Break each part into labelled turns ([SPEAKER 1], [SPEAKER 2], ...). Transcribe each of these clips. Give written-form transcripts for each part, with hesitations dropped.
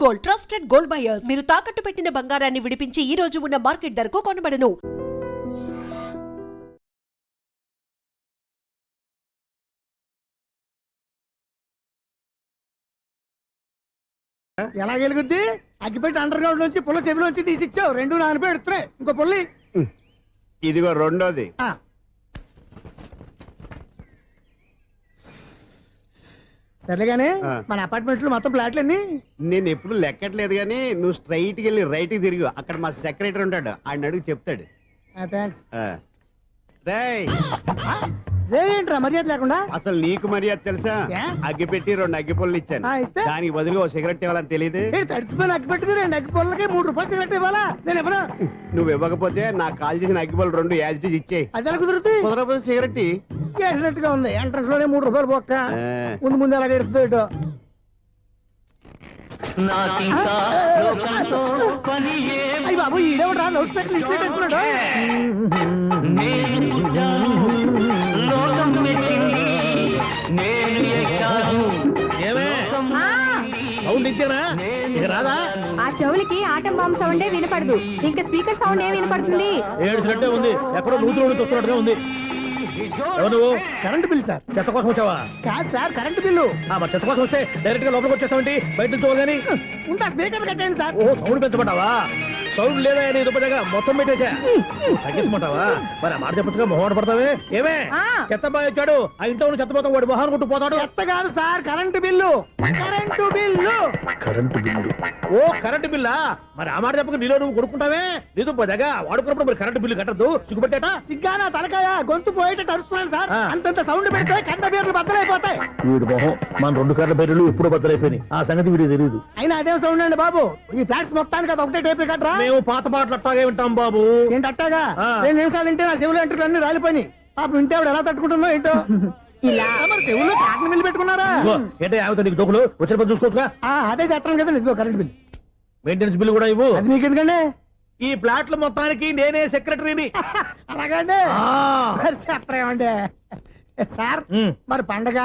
[SPEAKER 1] Gold, trusted gold buyers. మీరు తాకట్టు పెట్టిన బంగారాన్ని విడిపించి ఈ రోజు ఉన్న మార్కెట్ ధరకు కొనబడను.
[SPEAKER 2] ఎలా వెలుగుద్ది? అగ్గిపెట్టి అండర్ గ్రౌండ్ నుంచి పుల్ల చెవిలోంచి తీసిచ్చావు. రెండు నాన్నపై ఎడుతున్నాయి. ఇంకో పుల్లి
[SPEAKER 3] ఇదిగో రెండోది.
[SPEAKER 2] సరేగానే మన అపార్ట్మెంట్ లో మొత్తం ప్లాట్లు అన్ని
[SPEAKER 3] నేను ఎప్పుడు లెక్కట్లేదు గానీ నువ్వు స్ట్రైట్ కి వెళ్ళి రైట్ కి తిరిగి అక్కడ మా సెక్రటరీ ఉంటాడు, ఆయన అడుగు చెప్తాడు.
[SPEAKER 2] ఏంట్రా మర్యాద లేకుండా?
[SPEAKER 3] అసలు నీకు మర్యాద తెలుసా? అగ్గి పెట్టి 2 అగ్గి పుల్లలు ఇచ్చాను, దానికి బదులుగా 1 సిగరెట్ ఇవ్వాలని తెలియదు.
[SPEAKER 2] తడిచిపోయిన అగ్గి పెట్టుకుని 2 అగ్గి పుల్లలకి 3 రూపాయలు సిగరెట్ ఇవ్వాలా? నేను ఇవ్వను.
[SPEAKER 3] నువ్వు ఇవ్వకపోతే నాకు కాల్ చేసిన అగ్గి పుల్లలు 2 యాజిటీస్ ఇచ్చేయి.
[SPEAKER 2] అది ఎలా కుదురుతుంది?
[SPEAKER 3] కుదరకపోతే సిగరెట్
[SPEAKER 2] చేసినట్టుగా ఉంది. ఎంట్రన్స్ లోనే 3 రూపాయలు పోక్క. ముందు ముందు అలాగే ఎడుతుంది. అయ్యి బాబు ఈడేవడా లౌడ్ స్పీకర్ ఇంట్లో వేసుకున్నాడు.
[SPEAKER 4] సౌండ్ ఇచ్చానా రాదా?
[SPEAKER 5] ఆ చెవులకి ఆటం బాంబు సౌండే వినపడదు, ఇంకా స్పీకర్ సౌండ్ ఏ వినపడుతుంది?
[SPEAKER 4] ఏడుసినట్టే ఉంది, ఎక్కడో నూతులు చూస్తున్నట్టుగా ఉంది. నువ్వు
[SPEAKER 2] కరెంట్ బిల్ సార్.
[SPEAKER 4] చెత్త కోసం వచ్చావా?
[SPEAKER 2] కాదు సార్, కరెంట్ బిల్లు.
[SPEAKER 4] మరి చెత్త కోసం వస్తే డైరెక్ట్ గా లోపలికి వచ్చేస్తావంటి? బయట నుంచి కానీ
[SPEAKER 2] ఉంటా స్పీకర్ కట్టండి సార్.
[SPEAKER 4] ఓ సౌండ్ పెంచమంటావా? సౌండ్ లేదా నీ దుప్పగా మొత్తం పెట్టేసా తగ్గించమంటావా? మరి ఆ మాట చెప్పచ్చుగా మొహం పడతావే. ఏమే చెత్త బాగా వచ్చాడు, ఆ ఇంట్లో చెత్త పోతాం, వాడు మొహాన్ని కొట్టు పోతాడు.
[SPEAKER 2] చెత్త కాదు sir, current bill. Current bill.
[SPEAKER 4] Current bill. ఓ కరెంటు బిల్లా? మరి ఆ మాట చెప్పక నీలో నువ్వు కొడుకుంటావే. నీ దుప్పగా వాడుకున్నప్పుడు మరి కరెంటు బిల్లు కట్టద్దు, సిగ్గుపెట్టాట.
[SPEAKER 2] సిగ్గానా తలకాయ? గొంతు పోయేటట్టు అరుస్తున్నాను సార్. అంతంత సౌండ్ పెడితే కంట బీర్లు బద్దలైపోతాయి.
[SPEAKER 4] వీడు మొహం మన 2 కర్ల బీర్లు ఎప్పుడో బద్దలైపోయినాయి. ఆ సంగతి వీడికి తెలియదు.
[SPEAKER 2] అయినా అదే సౌండ్ అండి బాబు. ఈ ఫ్లాట్స్ మొత్తానికి అది ఒకటే టేప్ కట్టరా?
[SPEAKER 4] మేము పాత పాటలు అట్టాగే వింటాం బాబు.
[SPEAKER 2] ఏంటి అట్టాగా? 2 నిమిషాలు వింటే నా చెవులు ఎంట్రులు అన్ని రాలిపోయి. పాపం వింటే ఆవిడ ఎలా తట్టుకుంటుందో ఏంటో. ఇలా మరి చెవుల్లో కాటన్ బిల్లు పెట్టుకున్నారా?
[SPEAKER 4] ఏంటో ఆమెతో నీకు జోకులు వచ్చిన పని చూసుకోవచ్చుగా.
[SPEAKER 2] అదే చేస్తాను కదా. ఇదిగో కరెంట్ బిల్.
[SPEAKER 4] మెయింటెనెన్స్ బిల్లు కూడా ఇవ్వు.
[SPEAKER 2] అది మీకు ఎందుకండి?
[SPEAKER 4] ఈ ప్లాట్ల మొత్తానికి నేనే సెక్రటరీని.
[SPEAKER 2] అలాగండి. చెప్పరేమండి సార్. మరి పండగ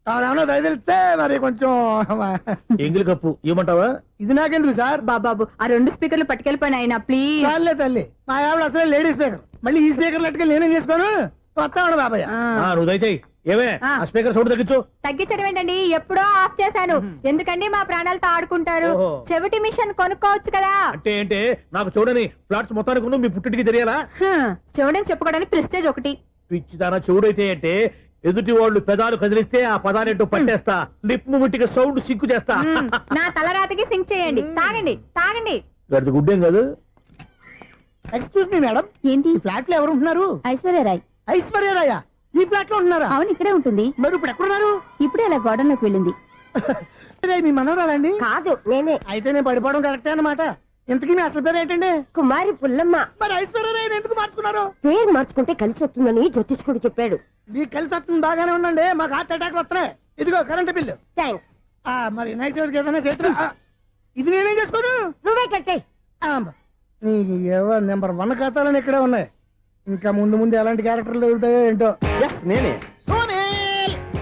[SPEAKER 2] ఏమన్నా దయదలిస్తే మరి కొంచెం
[SPEAKER 4] ఎంగిలి కప్పు ఇవ్వమంటావా?
[SPEAKER 2] ఇది నాకెందుకు సార్?
[SPEAKER 5] బాబాబు ఆ 2 స్పీకర్లు పట్టుకెళ్ళిపోయిన ఆయన ప్లీజ్.
[SPEAKER 2] చాలే తల్లి, మా ఆవిడ అసలే లేడీ స్పీకర్. మళ్ళీ ఈ స్పీకర్లు అట్టుకెళ్ళి నేనేం చేసుకోను? వస్తాడు బాబాయ్.
[SPEAKER 4] నువ్వు దయచేయి. ఏమే ఆ స్పీకర్ సౌండ్ తగ్గించు.
[SPEAKER 5] తగ్గించడం ఏంటండి, ఎప్పుడో ఆఫ్ చేశాను. ఎందుకండి మా ప్రాణాలతో ఆడుకుంటారు? చెవిటి మిషన్ కొనుక్కోవచ్చు కదా.
[SPEAKER 4] అంటే ఏంటే నాకు చూడని ఫ్లాట్స్ మొత్తానికి ముందు మీ పుట్టింటికి తెలియాలా?
[SPEAKER 5] చెవుడని చెప్పుకోవడానికి ప్రెస్టేజ్ ఒకటి.
[SPEAKER 4] పిచ్చి దానా చెవుడైతే అంటే ఎదుటి వాళ్ళు పెదాలు కదిలిస్తే ఆ పదాలేంటో పట్టేస్తా, లిప్ ముట్టికి సౌండ్ సింకు చేస్తా.
[SPEAKER 5] నా తలరాతకి సింక్ చేయండి. తాగండి తాగండి.
[SPEAKER 4] గడిది గుడ్డేం కాదు.
[SPEAKER 2] ఎక్స్క్యూజ్ మీ మేడం,
[SPEAKER 5] ఏంటి?
[SPEAKER 2] ఫ్లాట్ లో ఎవరు ఉంటున్నారు?
[SPEAKER 5] ఐశ్వర్యరాయ్.
[SPEAKER 2] ఐశ్వర్యరాయ ఈ ఫ్లాట్ లో ఉంటున్నారా?
[SPEAKER 5] అవును, ఇక్కడే ఉంటుంది.
[SPEAKER 2] మరి ఇప్పుడు ఎక్కడున్నారు?
[SPEAKER 5] ఇప్పుడే అలా గోడంలోకి వెళ్ళింది.
[SPEAKER 2] మీ మనవరాలండి?
[SPEAKER 5] కాదు, నేనే.
[SPEAKER 2] అయితే నేను పడిపోవడం కరెక్టే అన్నమాట. ఇంతకీ మీ అసలు పేరు ఏంటండి?
[SPEAKER 5] కుమారి పుల్లమ్మ.
[SPEAKER 2] మరి ఐశ్వర్యరాయ్ ఎందుకు మార్చుకున్నారు?
[SPEAKER 5] పేరు మార్చుకుంటే కలిసి వస్తుందని జ్యోతిష్కుడు చెప్పాడు.
[SPEAKER 2] మీకు కలిసి వస్తుంది, బాగానే ఉండండి. మాకు హార్ట్ అటాక్ వస్తున్నాయి. ఇదిగో కరెంట్ బిల్లు.
[SPEAKER 5] థ్యాంక్స్.
[SPEAKER 2] మరి నైట్ ఏదైనా చేతులు ఇది నేనేం చేసుకోను?
[SPEAKER 5] నువ్వే కట్టే.
[SPEAKER 2] నెంబర్ 1 ఖాతాలని ఇక్కడే ఉన్నాయి. ఇంకా ముందు ముందు ఎలాంటి క్యారెక్టర్లు దొరుకుతాయో ఏంటో.
[SPEAKER 4] నేనే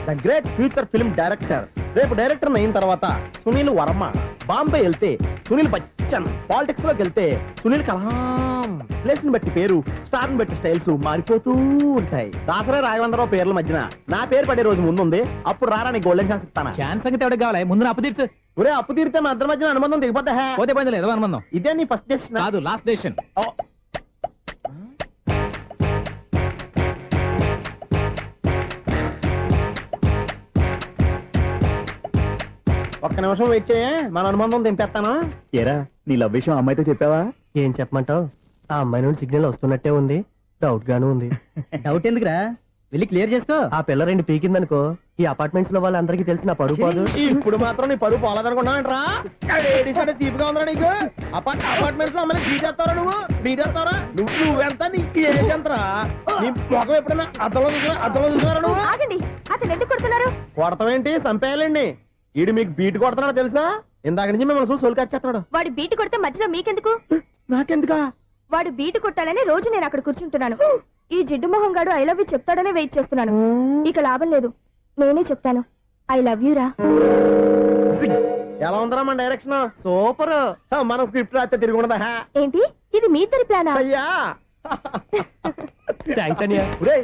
[SPEAKER 4] the great future film director. రేపు డైరెక్టర్ అయిన తర్వాత సునీల్ వర్మ. బాంబే వెళ్తే సునీల్ బచ్చన్. పాలిటిక్స్ లోకి వెళ్తే సునీల్ కలాం. ప్లేస్ ని బట్టి పేరు, స్టార్ ని బట్టి స్టైల్స్ మారిపోతూ ఉంటాయి. దాసరా రాఘవేంద్రరావు పేర్ల మధ్యన నా పేరు పడే రోజు ముందుంది. అప్పుడు రారా నీ గోల్డెన్ ఛాన్స్ ఇస్తాను.
[SPEAKER 6] ఛాన్స్ సంగతి ఎవరికి కావాలి? ముందు అప్పు తీర్చు.
[SPEAKER 4] ఒరే అప్పు తీరితే మన ఇద్దరి మధ్యన అనుబంధం దిగిపోతా.
[SPEAKER 6] పోతే పోయింది లేదు అనుబంధం.
[SPEAKER 4] ఇదే నీ ఫస్ట్ డెసిషన్
[SPEAKER 6] కాదు, లాస్ట్ డెసిషన్.
[SPEAKER 4] ఒక్క నిమిషం వెయిట్ చేయ, మన అనుబంధం దింపేస్తాను.
[SPEAKER 6] ఏరా నీ లవ్ విషయం అమ్మాయితో చెప్పావా?
[SPEAKER 2] ఏం చెప్పమంటావు? ఆ అమ్మాయి నుండి సిగ్నల్ వస్తున్నట్టే ఉంది. డౌట్ గాను ఉంది.
[SPEAKER 6] డౌట్ ఎందుకురా, వెళ్ళి క్లియర్ చేసుకో.
[SPEAKER 2] ఆ పిల్ల 2 పీకిందనుకో, ఈ అపార్ట్మెంట్స్ లో వాళ్ళందరికీ తెలిసిన పరుగు పోదు.
[SPEAKER 4] ఇప్పుడు మాత్రం నీ పరువు పోలేదనుకున్నావేంట్రా? సీపుగా ఉందా నీకు? అపార్ట్మెంట్స్ లో అమ్మని బీటేస్తారా? బీటేస్తారా? నువ్వెంత నీకు ఏంటంతరా? నీ ముఖం ఎప్పుడైనా అర్థంలో చూసారా నువ్వు?
[SPEAKER 5] ఆగండి, అతను ఎందుకు కొడుతున్నారు?
[SPEAKER 4] కొడతావేంటి? చంపేయాలండి. ఈడు మీకు బీట్ కొడుతున్నాడు తెలుసా? ఇందాక నుంచి మిమ్మల్ని చూసి సోలు కచ్చేస్తున్నాడు.
[SPEAKER 5] వాడు బీటు కొడితే మధ్యలో మీకెందుకు?
[SPEAKER 4] నాకెందుకా?
[SPEAKER 5] వాడు బీటు కొట్టాలని రోజు నేను అక్కడ కూర్చుంటున్నాను. ఈ జిడ్డు మొహం గాడు ఐ లవ్ యూ చెప్తాడనే వెయిట్ చేస్తున్నాను. ఇక లాభం లేదు, నేనే చెప్తాను. ఐ లవ్ యూ రా.
[SPEAKER 4] ఎలా ఉందరా మన డైరెక్షన్? సూపర్. మన స్క్రిప్ట్ రాస్తే తిరిగి ఉండదా?
[SPEAKER 5] ఏంటి ఇది మీ ఇద్దరి ప్లానా?
[SPEAKER 4] అయ్యా ఒరేయ్,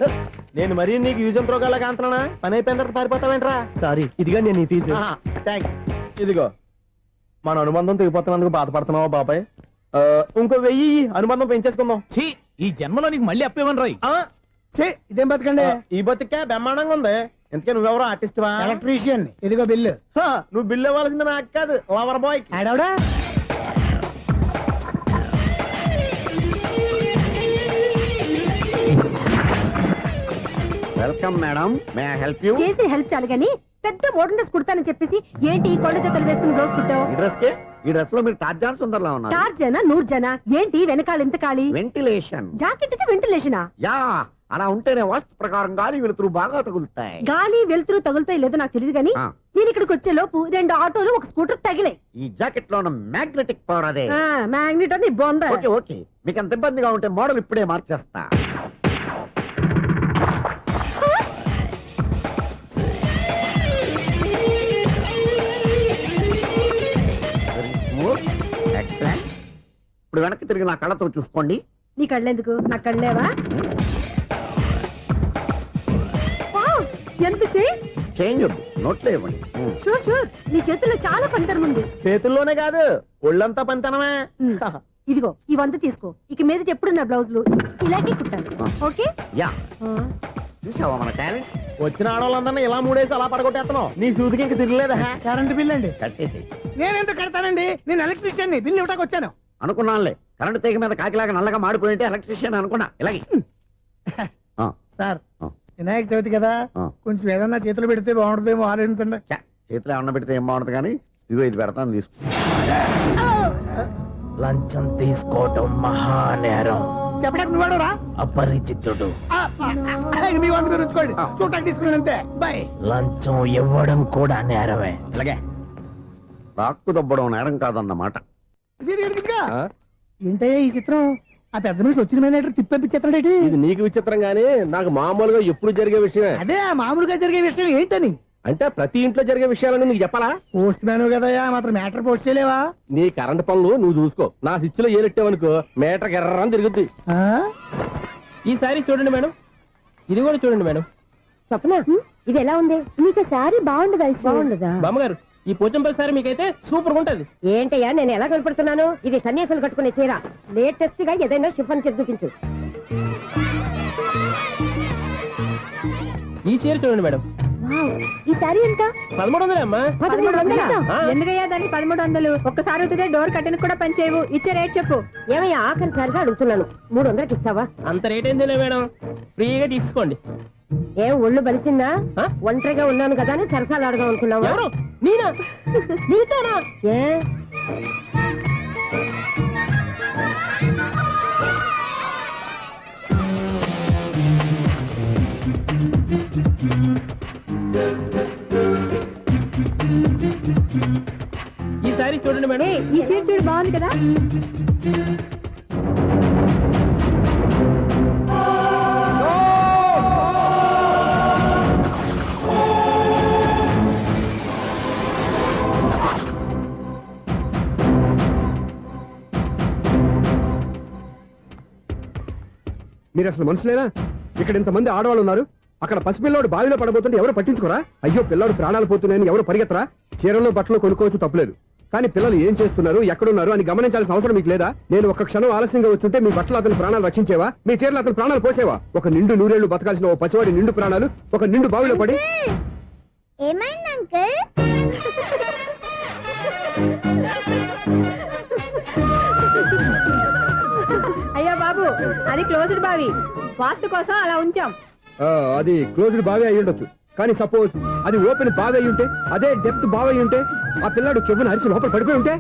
[SPEAKER 4] నేను మరీ నీకు యూజన్ త్రోగాలాగా అంటున్నా. పని అయిపోయిన తర్వాత పారిపోతావేంట్రా? సారీ, ఇదిగా నేను తీసి. థ్యాంక్స్. ఇదిగో మన అనుబంధం తెగిపోతున్నందుకు బాధపడుతున్నావా బాబాయ్? ఇంకో 1000 అనుబంధం పెంచేసుకుందాం.
[SPEAKER 6] ఛీ, ఈ జన్మలో నీకు మళ్ళీ అప్పేమని రాయి.
[SPEAKER 2] ఇదేం బతకండి?
[SPEAKER 4] ఈ బతికే బ్రహ్మాండంగా ఉంది. ఎందుకే నువ్వెవరో ఆర్టిస్ట్ వా?
[SPEAKER 2] ఎలక్ట్రీషియన్. ఇదిగో బిల్లు.
[SPEAKER 4] నువ్వు బిల్లు ఇవ్వాల్సింది నాకు కాదు, లవర్ బాయ్.
[SPEAKER 2] ఆడవడా?
[SPEAKER 3] Welcome madam, may I help you?
[SPEAKER 5] చేసి హెల్ప్ చాలు గాని పెద్ద మోడల్ డ్రెస్ కుడతానని చెప్పేసి ఏంటి ఈ కొండ జతలు వేసుకుని రోజు కుట్టావు?
[SPEAKER 3] ఈ డ్రెస్ లో మీరు టార్జాన్ సుందర్లా ఉన్నారు.
[SPEAKER 5] 4 జన 100 జన ఏంటి వెనకాల ఎంత ఖాళీ?
[SPEAKER 3] వెంటిలేషన్.
[SPEAKER 5] జాకెట్ కి వెంటిలేషనా?
[SPEAKER 3] యా, అలా ఉంటేనే వాస్తు ప్రకారం గాలి వెలుతురు బాగా తగులుతాయి.
[SPEAKER 5] గాలి వెలుతురు తగులుతాయి లేదో నాకు తెలియదు గాని
[SPEAKER 3] ఆ.
[SPEAKER 5] నేను ఇక్కడికి వచ్చే లోపు 2 ఆటోలు ఒక స్కూటర్ తగిలే.
[SPEAKER 3] ఈ జాకెట్ లో ఉన్న మ్యాగ్నెటిక్ పవర్ అదే.
[SPEAKER 5] మ్యాగ్నెట్ అని బొంద.
[SPEAKER 3] ఓకే ఓకే, మీకు అంత ఇబ్బందిగా ఉంటే మోడల్ ఇప్పుడే మార్చేస్తా. Very smooth. Excellent. ఇప్పుడు వెనక్కి తిరిగి నా కళ్ళతో చూసుకోండి.
[SPEAKER 5] నీ కళ్ళెందుకు? నా కళ్ళేవా? వావ్, ఎంత చేంజ్.
[SPEAKER 3] చేంజ్ వద్దు, నోట్లో ఇవ్వండి.
[SPEAKER 5] షూర్ షూర్, నీ చేతుల్లో చాలా పంతరం ఉంది.
[SPEAKER 4] చేతుల్లోనే కాదు, ఒళ్ళంతా పంతనమే.
[SPEAKER 5] ఇదిగో ఈ 100 తీసుకో. ఇక మీద ఎప్పుడు నా బ్లౌజులు ఇలాగే కుట్టాను. ఓకే?
[SPEAKER 3] యా, చూసావా మన టాలెంట్?
[SPEAKER 4] వచ్చిన ఆడవాళ్ళందరినీ ఇలా మూడేసి అలా పడగొట్టేస్తున్నావు. నీ సూదికి ఇంక తిరగలేదా?
[SPEAKER 2] కరెంట్ బిల్ అండి.
[SPEAKER 3] కట్టేసి.
[SPEAKER 2] నేనెందుకు కడతానండి? నేను ఎలక్ట్రీషియన్. బిల్లు ఇవ్వడానికి వచ్చాను.
[SPEAKER 3] అనుకున్నానులే, కరెంట్ తీగ మీద కాకిలాగా నల్లగా మాడిపోయింటే ఎలక్ట్రీషియన్ అనుకున్నా. ఇలాగే
[SPEAKER 2] సార్,
[SPEAKER 3] ఆ.
[SPEAKER 2] వినాయక చవితి కదా,
[SPEAKER 3] ఆ.
[SPEAKER 2] కొంచెం ఏదన్నా చేతులు పెడితే బాగుంటుందేమో ఆలోచించండి.
[SPEAKER 3] చేతిలో అన్న పెడితే ఏం బాగుంటుంది కానీ ఇదిగో ఇది పెడతాను, తీసుకో.
[SPEAKER 4] లంచం తీసుకోవటం మహానేరం.
[SPEAKER 2] చెప్పడానికి నువ్వాడరా?
[SPEAKER 4] అపరిచితుడు.
[SPEAKER 2] మీ 100 మీరు ఉంచుకోండి. చూడటానికి తీసుకున్నాను అంతే. బాయ్.
[SPEAKER 4] లంచం ఇవ్వడం కూడా నేరమే.
[SPEAKER 3] ఇలాగే రాక్కు దబ్బడం నేరం కాదన్నమాట.
[SPEAKER 2] ఏంటయ్యా ఈ చిత్రం? ఆ పెద్ద మనిషి వచ్చిన మేనేటర్ తిప్పించేస్తాడేటి?
[SPEAKER 4] ఇది నీకు విచిత్రం గానీ నాకు మామూలుగా ఎప్పుడు జరిగే విషయమే.
[SPEAKER 2] అదే ఆ మామూలుగా జరిగే విషయం ఏంటని?
[SPEAKER 4] అంటే ప్రతి ఇంట్లో జరిగే విషయాలను నీకు చెప్పాలా?
[SPEAKER 2] పోస్ట్ మ్యాన్ కదయ్యా, మాత్రం మ్యాటర్ పోస్ట్ చేయలేవా?
[SPEAKER 4] నీ కరెంట్ పనులు నువ్వు చూసుకో. నా స్విచ్ లో ఏలెట్టావనుకో మీటర్ ఎర్రని తిరుగుద్ది. ఈసారి చూడండి మేడం, ఇది కూడా చూడండి మేడం.
[SPEAKER 5] చెప్పనా? ఇది ఎలా ఉంది? నీకు సారీ బాగుండదా? బాగుండదా?
[SPEAKER 4] బామ్మగారు, ఈ పోచంపల్లి సారీ మీకైతే సూపర్ ఉంటది.
[SPEAKER 5] ఏంటయ్యా నేను ఎలా కనపడుతున్నాను? ఇది సన్యాసులు కట్టుకునే చీర. లేటెస్ట్ గా ఏదైనా షిఫన్ చేసి చూపించు.
[SPEAKER 4] ఈ చీర చూడండి మేడం.
[SPEAKER 5] ఈ సారీ ఎంత?
[SPEAKER 4] 1300 అమ్మా.
[SPEAKER 5] 1300?
[SPEAKER 4] ఆ.
[SPEAKER 5] ఎందుకయ్యా దానికి 1300? ఒక్కసారి అవుతుందే డోర్ కట్టెన్ కూడా పని చేయవు. ఇచ్చే రేట్ చెప్పు. ఏమయ్యా ఆఖరిసారిగా అడుగుతున్నాను, 300కి ఇస్తావా?
[SPEAKER 4] అంత రేట్ ఏందిలే మేడం, ఫ్రీగా తీసుకోండి.
[SPEAKER 5] ఏం ఒళ్ళు బలిసిందా?
[SPEAKER 4] ఆ?
[SPEAKER 5] ఒంటరిగా ఉన్నాను కదా అని సరసాలు అడగా అనుకున్నావా?
[SPEAKER 4] ఎవరు? నేనా? నీతోనా?
[SPEAKER 5] ఏ
[SPEAKER 4] ఈ సారీ చూడండి మేడం.
[SPEAKER 5] ఈ చీర చూడు బాగుంది కదా?
[SPEAKER 7] మీరు అసలు మనుషులేనా? ఇక్కడ ఇంతమంది ఆడవాళ్ళు ఉన్నారు, అక్కడ పసిపిల్లాడు బావిలో పడబోతుంటే ఎవరు పట్టించుకోరా? అయ్యో పిల్లాడు ప్రాణాలు పోతున్నాయని ఎవరు పరిగెత్తరా? చీరలో బట్టలు కొనుక్కోవచ్చు, తప్పులేదు. కానీ పిల్లలు ఏం చేస్తున్నారు, ఎక్కడున్నారు అని గమనించాల్సిన అవసరం మీకు లేదా? నేను ఒక్క క్షణం ఆలస్యంగా వచ్చుంటే మీ బట్టలు అతని ప్రాణాలు రక్షించేవా? మీ చీరలు అతని ప్రాణాలు పోసేవా? ఒక నిండు 100 ఏళ్లు బతకాల్సిన ఓ పసివాడి నిండు ప్రాణాలు ఒక నిండు బావిలో పడి.
[SPEAKER 5] ఏమైంది అంకుల్? అయ్యో బాబు, అది క్లోజ్డ్ బావి, వాస్తు కోసం అలా ఉంచాం.
[SPEAKER 7] అది క్లోజ్డ్ బావి అయి ఉండొచ్చు, కానీ సపోజ్ అది ఓపెన్ బావి అయి ఉంటే, అదే డెప్త్ బావి అయి ఉంటే, ఆ పిల్లాడు కెవ్వును అరిచి లోపల పడిపోయి ఉంటే?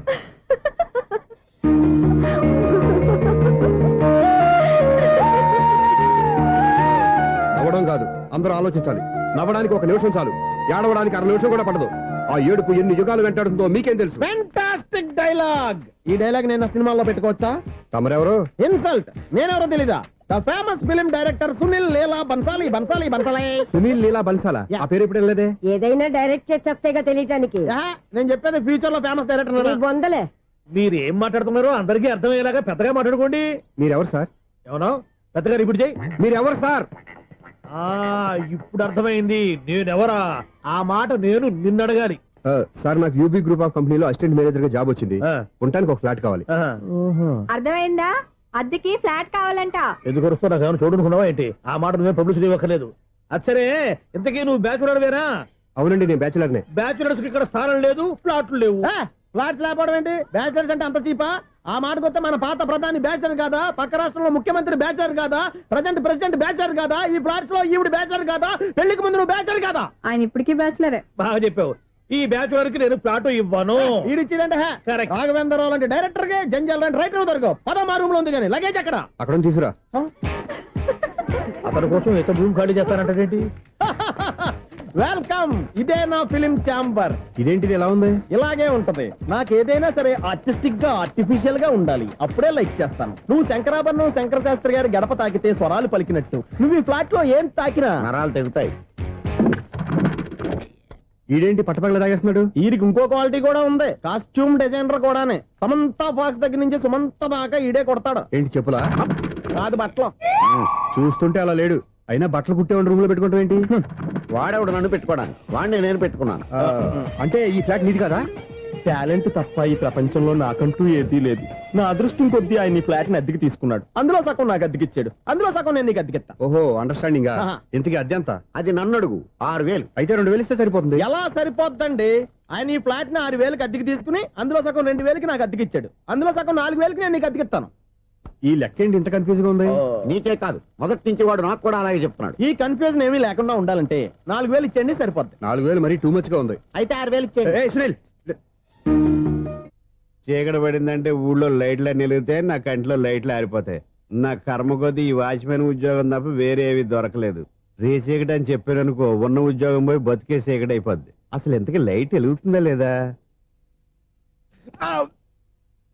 [SPEAKER 7] నవ్వడం కాదు, అందరూ ఆలోచించాలి. నవ్వడానికి 1 నిమిషం చాలు, ఏడవడానికి 1/2 నిమిషం కూడా పడదు. ఆ ఏడుపు ఎన్ని యుగాలు వెంటాడుతుందో మీకేం తెలుసు?
[SPEAKER 4] Fantastic dialogue. ఈ డైలాగ్ నేను సినిమాల్లో పెట్టుకోవచ్చా?
[SPEAKER 7] తమరెవరు?
[SPEAKER 4] ఇన్సల్ట్. నేనెవరో తెలీదా? The famous film director Sunil Leela Bhansali Bhansali Bhansali.
[SPEAKER 7] Sunil Leela బన్సాలా ఆ పేరు ఇప్పుడు వెళ్ళలేదే.
[SPEAKER 5] ఏదైనా డైరెక్ట్ చేసేస్తేగా తెలియటానికి.
[SPEAKER 4] నేను చెప్పేది ఫ్యూచర్ లో ఫేమస్ డైరెక్టర్.
[SPEAKER 5] నీ బొందలే.
[SPEAKER 6] మీరు ఏం మాట్లాడుతున్నారో అందరికీ అర్థమయ్యేలాగా పెద్దగా మాట్లాడుకోండి.
[SPEAKER 7] మీరెవరు సార్?
[SPEAKER 6] ఏమన్నా పెద్దగా రిపీట్ చేయి.
[SPEAKER 7] మీరెవరు సార్?
[SPEAKER 6] ఇప్పుడు అర్థమైంది నేనెవరా. ఆ మాట నేను నిన్ను అడగాలి.
[SPEAKER 7] సార్ నాకు యూబీ గ్రూప్ ఆఫ్ కంపెనీలో అసిస్టెంట్ మేనేజర్ గా జాబ్ వచ్చింది.
[SPEAKER 6] ఆ.
[SPEAKER 7] ఉండటానికి ఒక ఫ్లాట్ కావాలి.
[SPEAKER 5] అర్థమైందా? అద్దెకి ఫ్లాట్ కావాలంట.
[SPEAKER 6] ఎందుకు వస్తావు? నాకు ఏమైనా చూడనుకున్నావా ఏంటి? ఆ మాట నువ్వే పబ్లిసిటీ ఇవ్వక్కర్లేదు. అచ్చరే ఇంతకీ నువ్వు బ్యాచులర్ వేరా?
[SPEAKER 7] అవునండి, నేను బ్యాచులర్నే.
[SPEAKER 6] బ్యాచులర్స్ కి ఇక్కడ స్థానం లేదు, ప్లాట్లు లేవు.
[SPEAKER 4] ఫ్లాట్స్ లేకపోవడం ఏంటి? బ్యాచిలర్స్ అంటే అంత చీపా? ఆ మాటకొస్తే మన పాత ప్రధాని బ్యాచర్ కాదా? పక్క రాష్ట్రంలో ముఖ్యమంత్రి బ్యాచర్ కాదా? ప్రెసిడెంట్ బ్యాచర్ కాదా? ఈ ఫ్లాట్స్ లో ఈవిడ బ్యాచర్ కాదా? పెళ్లికి ముందు నువ్వు బ్యాచర్ కాదా?
[SPEAKER 5] ఆయన ఇప్పటికీ బ్యాచులరే.
[SPEAKER 6] బాగా చెప్పావు. ఈ బ్యాచులర్ కి నేను ప్లాట్ ఇవ్వను.
[SPEAKER 4] ఈడిచ్చిందంటే
[SPEAKER 6] Correct.
[SPEAKER 4] రాఘవేంద్రరావు లాంటి డైరెక్టర్ గా జంజాల్ లాంటి రైటర్ దొరకవు. పదమా రూమ్ లో ఉంది కానీ లగేజ్ అక్కడ.
[SPEAKER 7] అక్కడ నుంచి తీసుకురా.
[SPEAKER 6] అతని కోసం ఎంత భూమి ఖాళీ చేస్తానంటే
[SPEAKER 4] వెల్కమ్. ఇదే నా ఫిలిం ఛాంబర్.
[SPEAKER 7] ఇదేంటిది ఎలా ఉంది?
[SPEAKER 4] ఇలాగే ఉంటది. నాకు ఏదైనా సరే ఆర్టిస్టిక్ గా ఆర్టిఫిషియల్ గా ఉండాలి. అప్పుడే లైక్ చేస్తాను. నువ్వు శంకరాభరణం శంకర శాస్త్రి గారి గడప తాకితే స్వరాలు పలికినట్టు నువ్వు ఈ ఫ్లాట్ లో ఏం తాకినా
[SPEAKER 3] నరాలు తెగుతాయి.
[SPEAKER 7] ఈడేంటి పట్టపగల తాగేస్తున్నాడు?
[SPEAKER 4] వీరికి ఇంకో క్వాలిటీ కూడా ఉంది. కాస్ట్యూమ్ డిజైనర్ కూడానే. సమంత ఫాక్స్ దగ్గర నుంచి సుమంత దాకా ఈడే కొడతాడు.
[SPEAKER 7] ఏంటి చెప్పులా?
[SPEAKER 4] కాదు బట్టలు.
[SPEAKER 7] చూస్తుంటే అలా లేడు. అయినా బట్టలు కుట్టే రూమ్ లో పెట్టుకుంటాం ఏంటి?
[SPEAKER 3] వాడేవాడు నన్ను పెట్టుకోవడానికి, వాడిని నేను పెట్టుకున్నాను.
[SPEAKER 7] అంటే ఈ ఫ్లాట్ నీది కదా?
[SPEAKER 4] టాలెంట్ తప్ప ఈ ప్రపంచంలో నాకంటూ ఏదీ లేదు. నా అదృష్టం కొద్దీ ఆయన ఈ ఫ్లాట్ ని అద్దెకి తీసుకున్నాడు. అందులో సగం నాకు అద్దెకిచ్చాడు. అందులో సగం నేను నీకు అద్దెకిస్తా.
[SPEAKER 7] ఓహో, అండర్స్టాండింగ్.
[SPEAKER 4] ఆహా.
[SPEAKER 7] ఇంతకీ అద్దె ఎంత?
[SPEAKER 3] అది నన్ను అడుగు. 6,000.
[SPEAKER 7] అయితే 2,000 ఇస్తే సరిపోతుంది.
[SPEAKER 4] ఎలా సరిపోద్దండి? ఆయన ఈ ఫ్లాట్ ని 6,000కి అద్దెకి తీసుకుని అందులో సగం 2,000కి నాకు అద్దెకిచ్చాడు. అందులో సగం 4,000కి నేను నీకు అద్దెకిస్తాను.
[SPEAKER 7] ఈ లెక్క ఏంటి ఇంత కన్ఫ్యూజ్ గా ఉంది?
[SPEAKER 3] నీకే కాదు, మొదటి నుంచి వాడు నాకు కూడా అలాగే చెప్తున్నాడు.
[SPEAKER 4] ఈ కన్ఫ్యూజన్ ఏమీ లేకుండా ఉండాలంటే 4,000 ఇచ్చేయండి సరిపోద్ది.
[SPEAKER 7] 4,000 మరీ టూ మచ్ గా ఉంది.
[SPEAKER 4] అయితే 6,000 ఇచ్చేయండి.
[SPEAKER 7] ఏయ్, సునీల్.
[SPEAKER 3] చీకటి పడిందంటే ఊళ్ళో లైట్లు నిలిగితే నా కంట్లో లైట్లు ఆరిపోతాయి. నా కర్మ కొద్దీ ఈ వాచ్మెన్ ఉద్యోగం తప్ప వేరే ఏవి దొరకలేదు. రేసీకటి అని చెప్పారనుకో, ఉన్న ఉద్యోగం పోయి బతికే చీకటి అయిపోద్ది. అసలు ఎంతకీ లైట్ వెలుగుతుందా లేదా?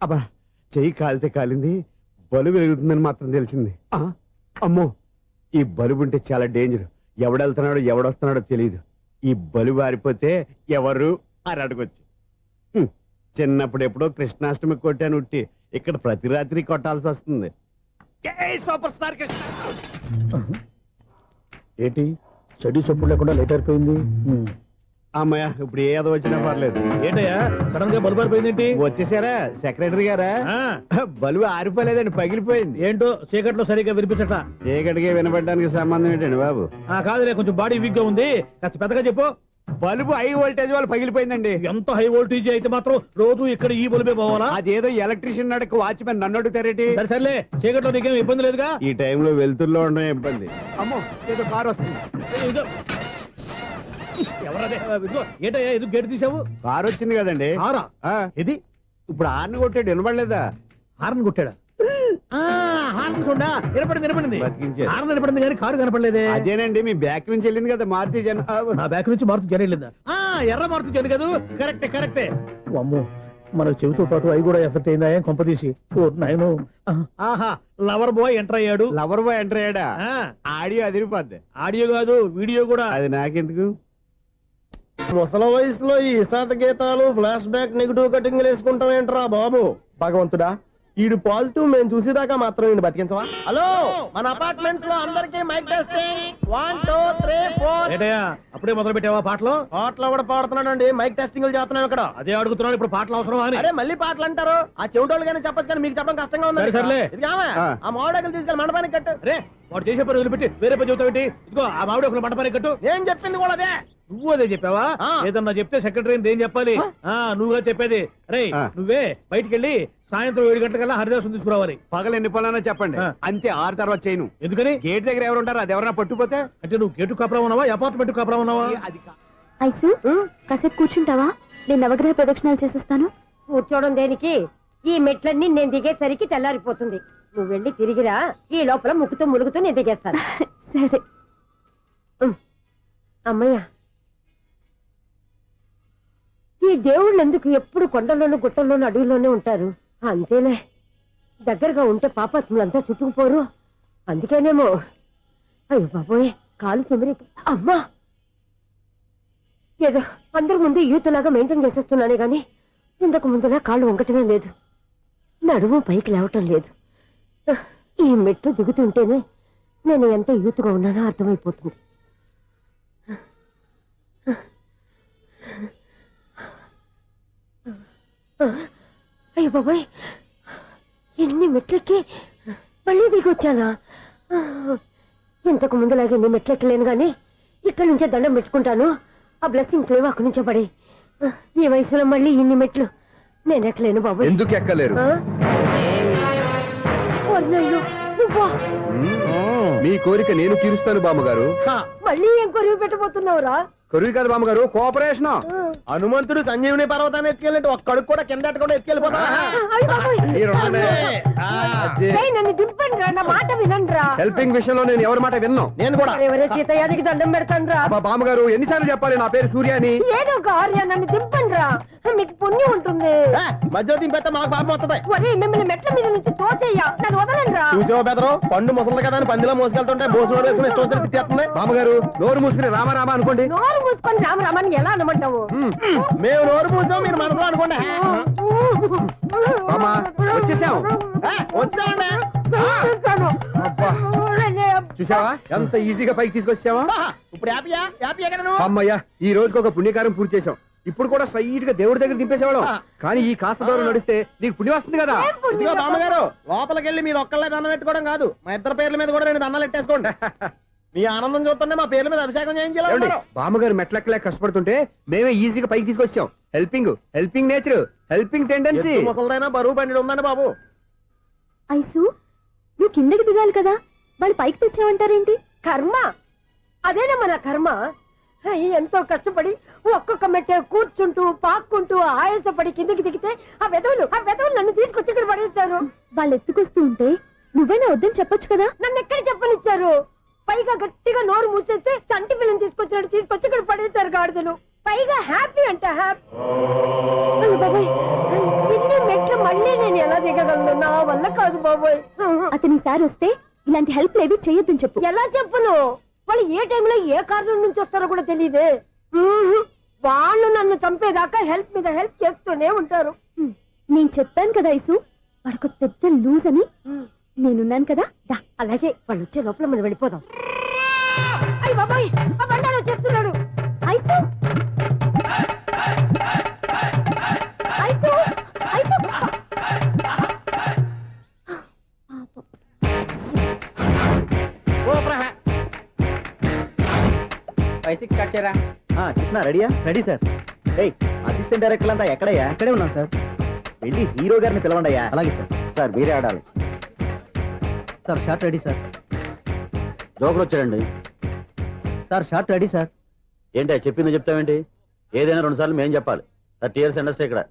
[SPEAKER 3] అబ్బా, చెయ్యి కాలితే కాలింది, బలుబు వెలుగుతుందని మాత్రం తెలిసింది. అమ్మో, ఈ బలుబు ఉంటే చాలా డేంజర్. ఎవడెళ్తున్నాడో ఎవడొస్తున్నాడో తెలియదు. ఈ బలుబు ఆరిపోతే ఎవరు అని అడగొచ్చు. చిన్నప్పుడు ఎప్పుడో కృష్ణాష్టమి కొట్టాను ఉట్టి, ఇక్కడ ప్రతి రాత్రి కొట్టాల్సి వస్తుంది. జై సూపర్ స్టార్ కృష్ణ.
[SPEAKER 6] ఏంటి చెడు చెప్పుడు లేకుండా లేట్ అయిపోయింది.
[SPEAKER 3] అమ్మయ్య, ఇప్పుడు ఏదో వచ్చినా పర్లేదు.
[SPEAKER 6] ఏంటయ్యా సడన్ గా బలుపు అయిపోయింది?
[SPEAKER 3] వచ్చేసారా సెక్రటరీ గారా? బలుబు ఆరిపోలేదండి, పగిలిపోయింది.
[SPEAKER 6] ఏంటో చీకట్లో సరిగ్గా వినిపించట.
[SPEAKER 3] చీకటికి వినపడడానికి సంబంధం ఏంటండి బాబు?
[SPEAKER 6] కాదులే, కొంచెం బాడీ వీక్ గా ఉంది, కాస్త పెద్దగా చెప్పు.
[SPEAKER 3] బల్బు హై వోల్టేజ్ వాళ్ళు పగిలిపోయిందండి.
[SPEAKER 6] ఎంత హై వోల్టేజ్ అయితే మాత్రం రోజు ఇక్కడ ఈ బల్బే పోవాలా?
[SPEAKER 3] అదేదో ఎలక్ట్రీషియన్ నడక వాచ్మెన్ నన్ను అడుగుతారేటి?
[SPEAKER 6] సరే సర్లే, చీకట్లో నీకేం ఇబ్బంది లేదుగా?
[SPEAKER 3] ఈ టైంలో వెళ్తుల్లో ఉండడం ఇబ్బంది. అమ్మో, ఏదో కారు వస్తుంది.
[SPEAKER 6] ఇదిగో. ఎవరదే? ఇదిగో, ఏంటయ్యా ఎందుకు గేట్ తీసావు?
[SPEAKER 3] కారు వచ్చింది కదండి.
[SPEAKER 6] ఆరా ఇది
[SPEAKER 3] ఇప్పుడు ఆర్ని కొట్టాడు, వినపడలేదా?
[SPEAKER 6] హార్న్ కొట్టాడా? హార్న్ చూడా వినపడింది.
[SPEAKER 3] బతికించారు.
[SPEAKER 6] హార్న్ వినపడింది కానీ కారు కనపడలేదే.
[SPEAKER 3] అదేనండి, మీ బ్యాక్ నుంచి వెళ్ళింది కదా మారుతి జన.
[SPEAKER 6] నా బ్యాక్ నుంచి మారుతు జన వెళ్ళిందా? ఎర్ర మారుతు జన కదా? కరెక్టే. అమ్మో, మన చెవితో పాటు అవి కూడా ఎఫెక్ట్ అయిందా? ఏం కొంపదీసి? ఓ నాయనో. ఆహా, లవర్ బాయ్ ఎంటర్ అయ్యాడు.
[SPEAKER 3] లవర్ బాయ్ ఎంటర్ అయ్యాడా? ఆడియో అదిరిపోద్ది.
[SPEAKER 6] ఆడియో కాదు, వీడియో కూడా.
[SPEAKER 3] అది నాకెందుకు?
[SPEAKER 4] ముసల వయసులో ఈ ఇసాత గీతాలు, ఫ్లాష్ బ్యాక్, నెగిటివ్ కటింగ్ వేసుకుంటాం ఏంట్రా బాబు? భగవంతుడా, ఈడు పాజిటివ్ మేము చూసేదాకా మాత్రం ఈయన బతికించవా? హలో, మన అపార్ట్మెంట్స్ లో అందరికీ మైక్ టెస్టింగ్. 1 2 3 4.
[SPEAKER 6] ఏంటయ్యా అప్పుడే మొదలు పెట్టావా పాటలు?
[SPEAKER 4] పాటలు కూడా పాడుతున్నాడు అండి. మైక్ టెస్టింగ్ చేస్తున్నాం ఇక్కడ.
[SPEAKER 6] అదే అడుగుతున్నాడు, ఇప్పుడు పాటలు అవసరమా అని.
[SPEAKER 4] అరే మళ్ళీ పాటలు అంటారు. ఆ చెవిటోళ్ళు కానీ చెప్పచ్చు కానీ మీకు చెప్పడం కష్టంగా ఉంది.
[SPEAKER 6] సర్లే.
[SPEAKER 4] ఆ మామిడాకులు తీసుకెళ్ళి మండపానికి కట్టు.
[SPEAKER 6] రే, వాడు చేసే పని వదిలిపెట్టి వేరే పని చెబుతావు. ఇదిగో ఆ మామిడి ఒకరు మంటపానికి కట్టు.
[SPEAKER 4] ఏం చెప్పింది కూడా అదే.
[SPEAKER 6] నువ్వు అదే చెప్పావా? ఏదన్నా చెప్తే సెక్రటరీ ఏం చెప్పాలి? నువ్వుగా చెప్పేది. రే, నువ్వే బయటికి వెళ్ళి సాయంత్రం 7 గంటలకల్లా హరిదాసు తీసుకురావాలి.
[SPEAKER 3] పగలు ఎన్ని పనులన్నా చెప్పండి, అంతే. 6 తర్వాత చేయను.
[SPEAKER 6] ఎందుకని?
[SPEAKER 3] గేట్ దగ్గర ఎవరు ఉంటారు? అది ఎవరన్నా పట్టుపోతే.
[SPEAKER 6] అంటే నువ్వు గేటు కాపురా ఉన్నావా, అపార్ట్మెంట్ కాపురా ఉన్నావా?
[SPEAKER 3] అది
[SPEAKER 5] ఐసు, కాసేపు కూర్చుంటావా? నేను నవగ్రహ ప్రదక్షిణాలు చేసేస్తాను. కూర్చోవడం దేనికి? ఈ మెట్లన్నీ నేను దిగేసరికి తెల్లారిపోతుంది. నువ్వు వెళ్ళి తిరిగిరా. ఈ లోపల ముక్కుతూ ములుగుతూ నేను దిగేస్తాను. సరే అమ్మయ్య. ఈ దేవుళ్ళు ఎందుకు ఎప్పుడు కొండల్లోనూ గుట్టల్లోనూ అడవిలోనే ఉంటారు? అంతేలే, దగ్గరగా ఉంటే పాపాత్ములంతా చుట్టుకుపోరు. అందుకేనేమో. అయ్యో బాబోయ్, కాలు తిమిరి. అమ్మా, ఏదో అందరి ముందు యూత్ లాగా మెయింటైన్ చేసేస్తున్నానే గాని ఇంతకు ముందులా కాళ్ళు వంకటమే లేదు, నడుము పైకి లేవటం లేదు. ఈ మెట్లు దిగుతుంటేనే నేను ఎంత యూత్గా ఉన్నానో అర్థమైపోతుంది. అయ్యో బాబాయ్, ఎన్ని మెట్లెక్కి మళ్ళీ దిగి వచ్చానా? ఇంతకు ముందులాగే ఎన్ని మెట్లెక్కలేను గాని ఇక్కడి నుంచే దండం పెట్టుకుంటాను. ఆ బ్లెస్సింగ్స్ లేవు అక్కడి నుంచే పడి. ఈ వయసులో మళ్ళీ ఇన్ని మెట్లు నేను ఎక్కలేను బాబాయ్.
[SPEAKER 7] ఎందుకు ఎక్కలేరు?
[SPEAKER 5] అయ్యో, నువ్వా?
[SPEAKER 7] మీ కోరిక నేను తీరుస్తాను బామ్మగారు.
[SPEAKER 5] మళ్ళీ ఏం కొరివి పెట్టబోతున్నావురా?
[SPEAKER 7] కొరువు కాదు బామ్మగారు, కోఆపరేషన్.
[SPEAKER 4] హనుమంతుడు సంజీవుని పర్వతాన్ని ఎత్తుకెళ్ళి ఒక్క కడుగు కూడా కింద ఎట్టకుండా ఎత్తుకెళ్ళిపోతా.
[SPEAKER 5] అయ్య బాబోయ్. ఏయ్, నన్ను దింపండి రా, నా మాట వినండిరా.
[SPEAKER 7] హెల్పింగ్ విషయంలో నేను ఎవరి మాట విన్నాను.
[SPEAKER 4] నేను కూడా
[SPEAKER 5] ఎవరే సీతయ్యానికి దండం పెడతాను రా.
[SPEAKER 7] అబ్బా బామ్మగారు, ఎన్నిసార్లు చెప్పాలి నా పేరు సూర్య అని?
[SPEAKER 5] ఏదో ఒక ఆర్య, నన్ను దింపండి రా, మీకు పుణ్యం ఉంటుంది.
[SPEAKER 4] మధ్య దింపేస్తే మాకు పాపం వస్తుంది.
[SPEAKER 5] ఒరే, మిమ్మల్ని మెట్ల మీద నుంచి తోసేయ్యా, నన్ను వదలండి రా.
[SPEAKER 4] చూసావా బెదరు, పండు ముసలి కదా అని పందిలో మోసుకెళ్తుంటే బోసు వేసుకుని స్తోత్రం తిట్టేస్తుంది.
[SPEAKER 7] బామ్మగారు, నోరు మూసుకుని రామారామ అనుకోండి.
[SPEAKER 5] నోరు మూసుకొని రామరామని ఎలా అనమంటావు?
[SPEAKER 4] మేము నోరు పూసాం, మీరు మనసులో అనుకోండి.
[SPEAKER 7] బామ్మ, వచ్చేసాం.
[SPEAKER 4] వచ్చామండి.
[SPEAKER 7] అబ్బా, చూసావా ఎంత ఈజీగా పైకి తీసుకొచ్చావా?
[SPEAKER 4] ఇప్పుడు హ్యాపీయా? హ్యాపీ ఎక్కడ నువ్వు?
[SPEAKER 7] అమ్మయ్యా, ఈ రోజుకి ఒక పుణ్యకారం పూర్తి చేసాం. ఇప్పుడు కూడా స్ట్రైట్ గా దేవుడి దగ్గర దింపేసేవాడు. కానీ ఈ కాస్త దూరం నడిస్తే నీకు పుణ్యం వస్తుంది కదా.
[SPEAKER 4] ఇదిగో బామ్మగారు, లోపలికి వెళ్ళి మీరు ఒక్కళ్ళే దండం పెట్టుకోవడం కాదు, మా ఇద్దరు పేర్ల మీద కూడా 2 దండాలు ఎట్టేసుకోండి. మీ ఆనందం చూస్తుంటే మా పేర్ల మీద అభిషేకం చేయించాలి.
[SPEAKER 7] బామ్మగారు మెట్లెక్కలే కష్టపడుతుంటే మేమే ఈజీగా పైకి తీసుకొచ్చాం. Helping nature, helping tendency.
[SPEAKER 4] ముసలిదైనా బరువు బండి ఉందండి బాబు.
[SPEAKER 5] ఐసు, నువ్వు కిందకి దిగాలి కదా, వాళ్ళు పైకి తెచ్చావంటారేంటి? కర్మ, అదేనమ్మా నా కర్మ. ఎంతో కష్టపడి ఒక్కొక్క మెట్టే కూర్చుంటూ పాక్కుంటూ ఆయాసపడి కిందకి దిగితే ఆ వెధవులు నన్ను తీసుకొచ్చి ఇక్కడ పడేశారు. వాళ్ళు ఎత్తుకొస్తూ ఉంటే నువ్వేనా వద్దని చెప్పొచ్చు కదా. నన్ను ఎక్కడ చెప్పనిచ్చారు? పైగా గట్టిగా నోరు మూసేస్తే చంటి పిల్లని తీసుకొచ్చినట్టు తీసుకొచ్చి ఇక్కడ పడేశారు గాడిదలు. పైగా హ్యాపీ అంట హ్యాపీ. బాబాయ్, ఇన్ని మెట్లు మళ్ళీ నేను ఎలా దిగగలను? నా వల్ల కాదు బాబాయ్. అతని సార్ వస్తే ఇలాంటి హెల్ప్ లేవి చేయొద్దని చెప్పు. ఎలా చెప్పును? వాళ్ళు ఏ టైంలో ఏ కారణం నుంచి వస్తారో కూడా తెలియదే. వాళ్ళు నన్ను చంపేదాకా హెల్ప్ మీద హెల్ప్ చేస్తూనే ఉంటారు. నేను చెప్పాను కదా ఐసు, వాడికి పెద్ద లూజ్ అని. నేనున్నాను కదా. అలాగే వాళ్ళు వచ్చే లోపల మనం వెళ్ళిపోదాం. అయ్య బాబాయ్, ఆ బండారు వచ్చేస్తున్నాడు. Ice, ice, ice.
[SPEAKER 2] 5-6 కట్ చేయరా.
[SPEAKER 4] కృష్ణ రెడీయా? Ready sir. అసిస్టెంట్ డైరెక్టర్ అంతా ఎక్కడయ్యా?
[SPEAKER 2] ఇక్కడే ఉన్నాం సార్.
[SPEAKER 4] వెళ్ళి హీరో గారిని పిలవండి అయ్యా.
[SPEAKER 2] అలాగే సార్.
[SPEAKER 4] సార్ మీరే ఆడాలి.
[SPEAKER 2] Sir short ready sir.
[SPEAKER 3] జోకులు వచ్చాడండి.
[SPEAKER 2] Sir short ready sir.
[SPEAKER 3] ఏంటి చెప్పింది చెప్తావేంటి? ఏదైనా 2 సార్లు మేం చెప్పాలి. 30 years ఇండస్ట్రీ ఇక్కడ.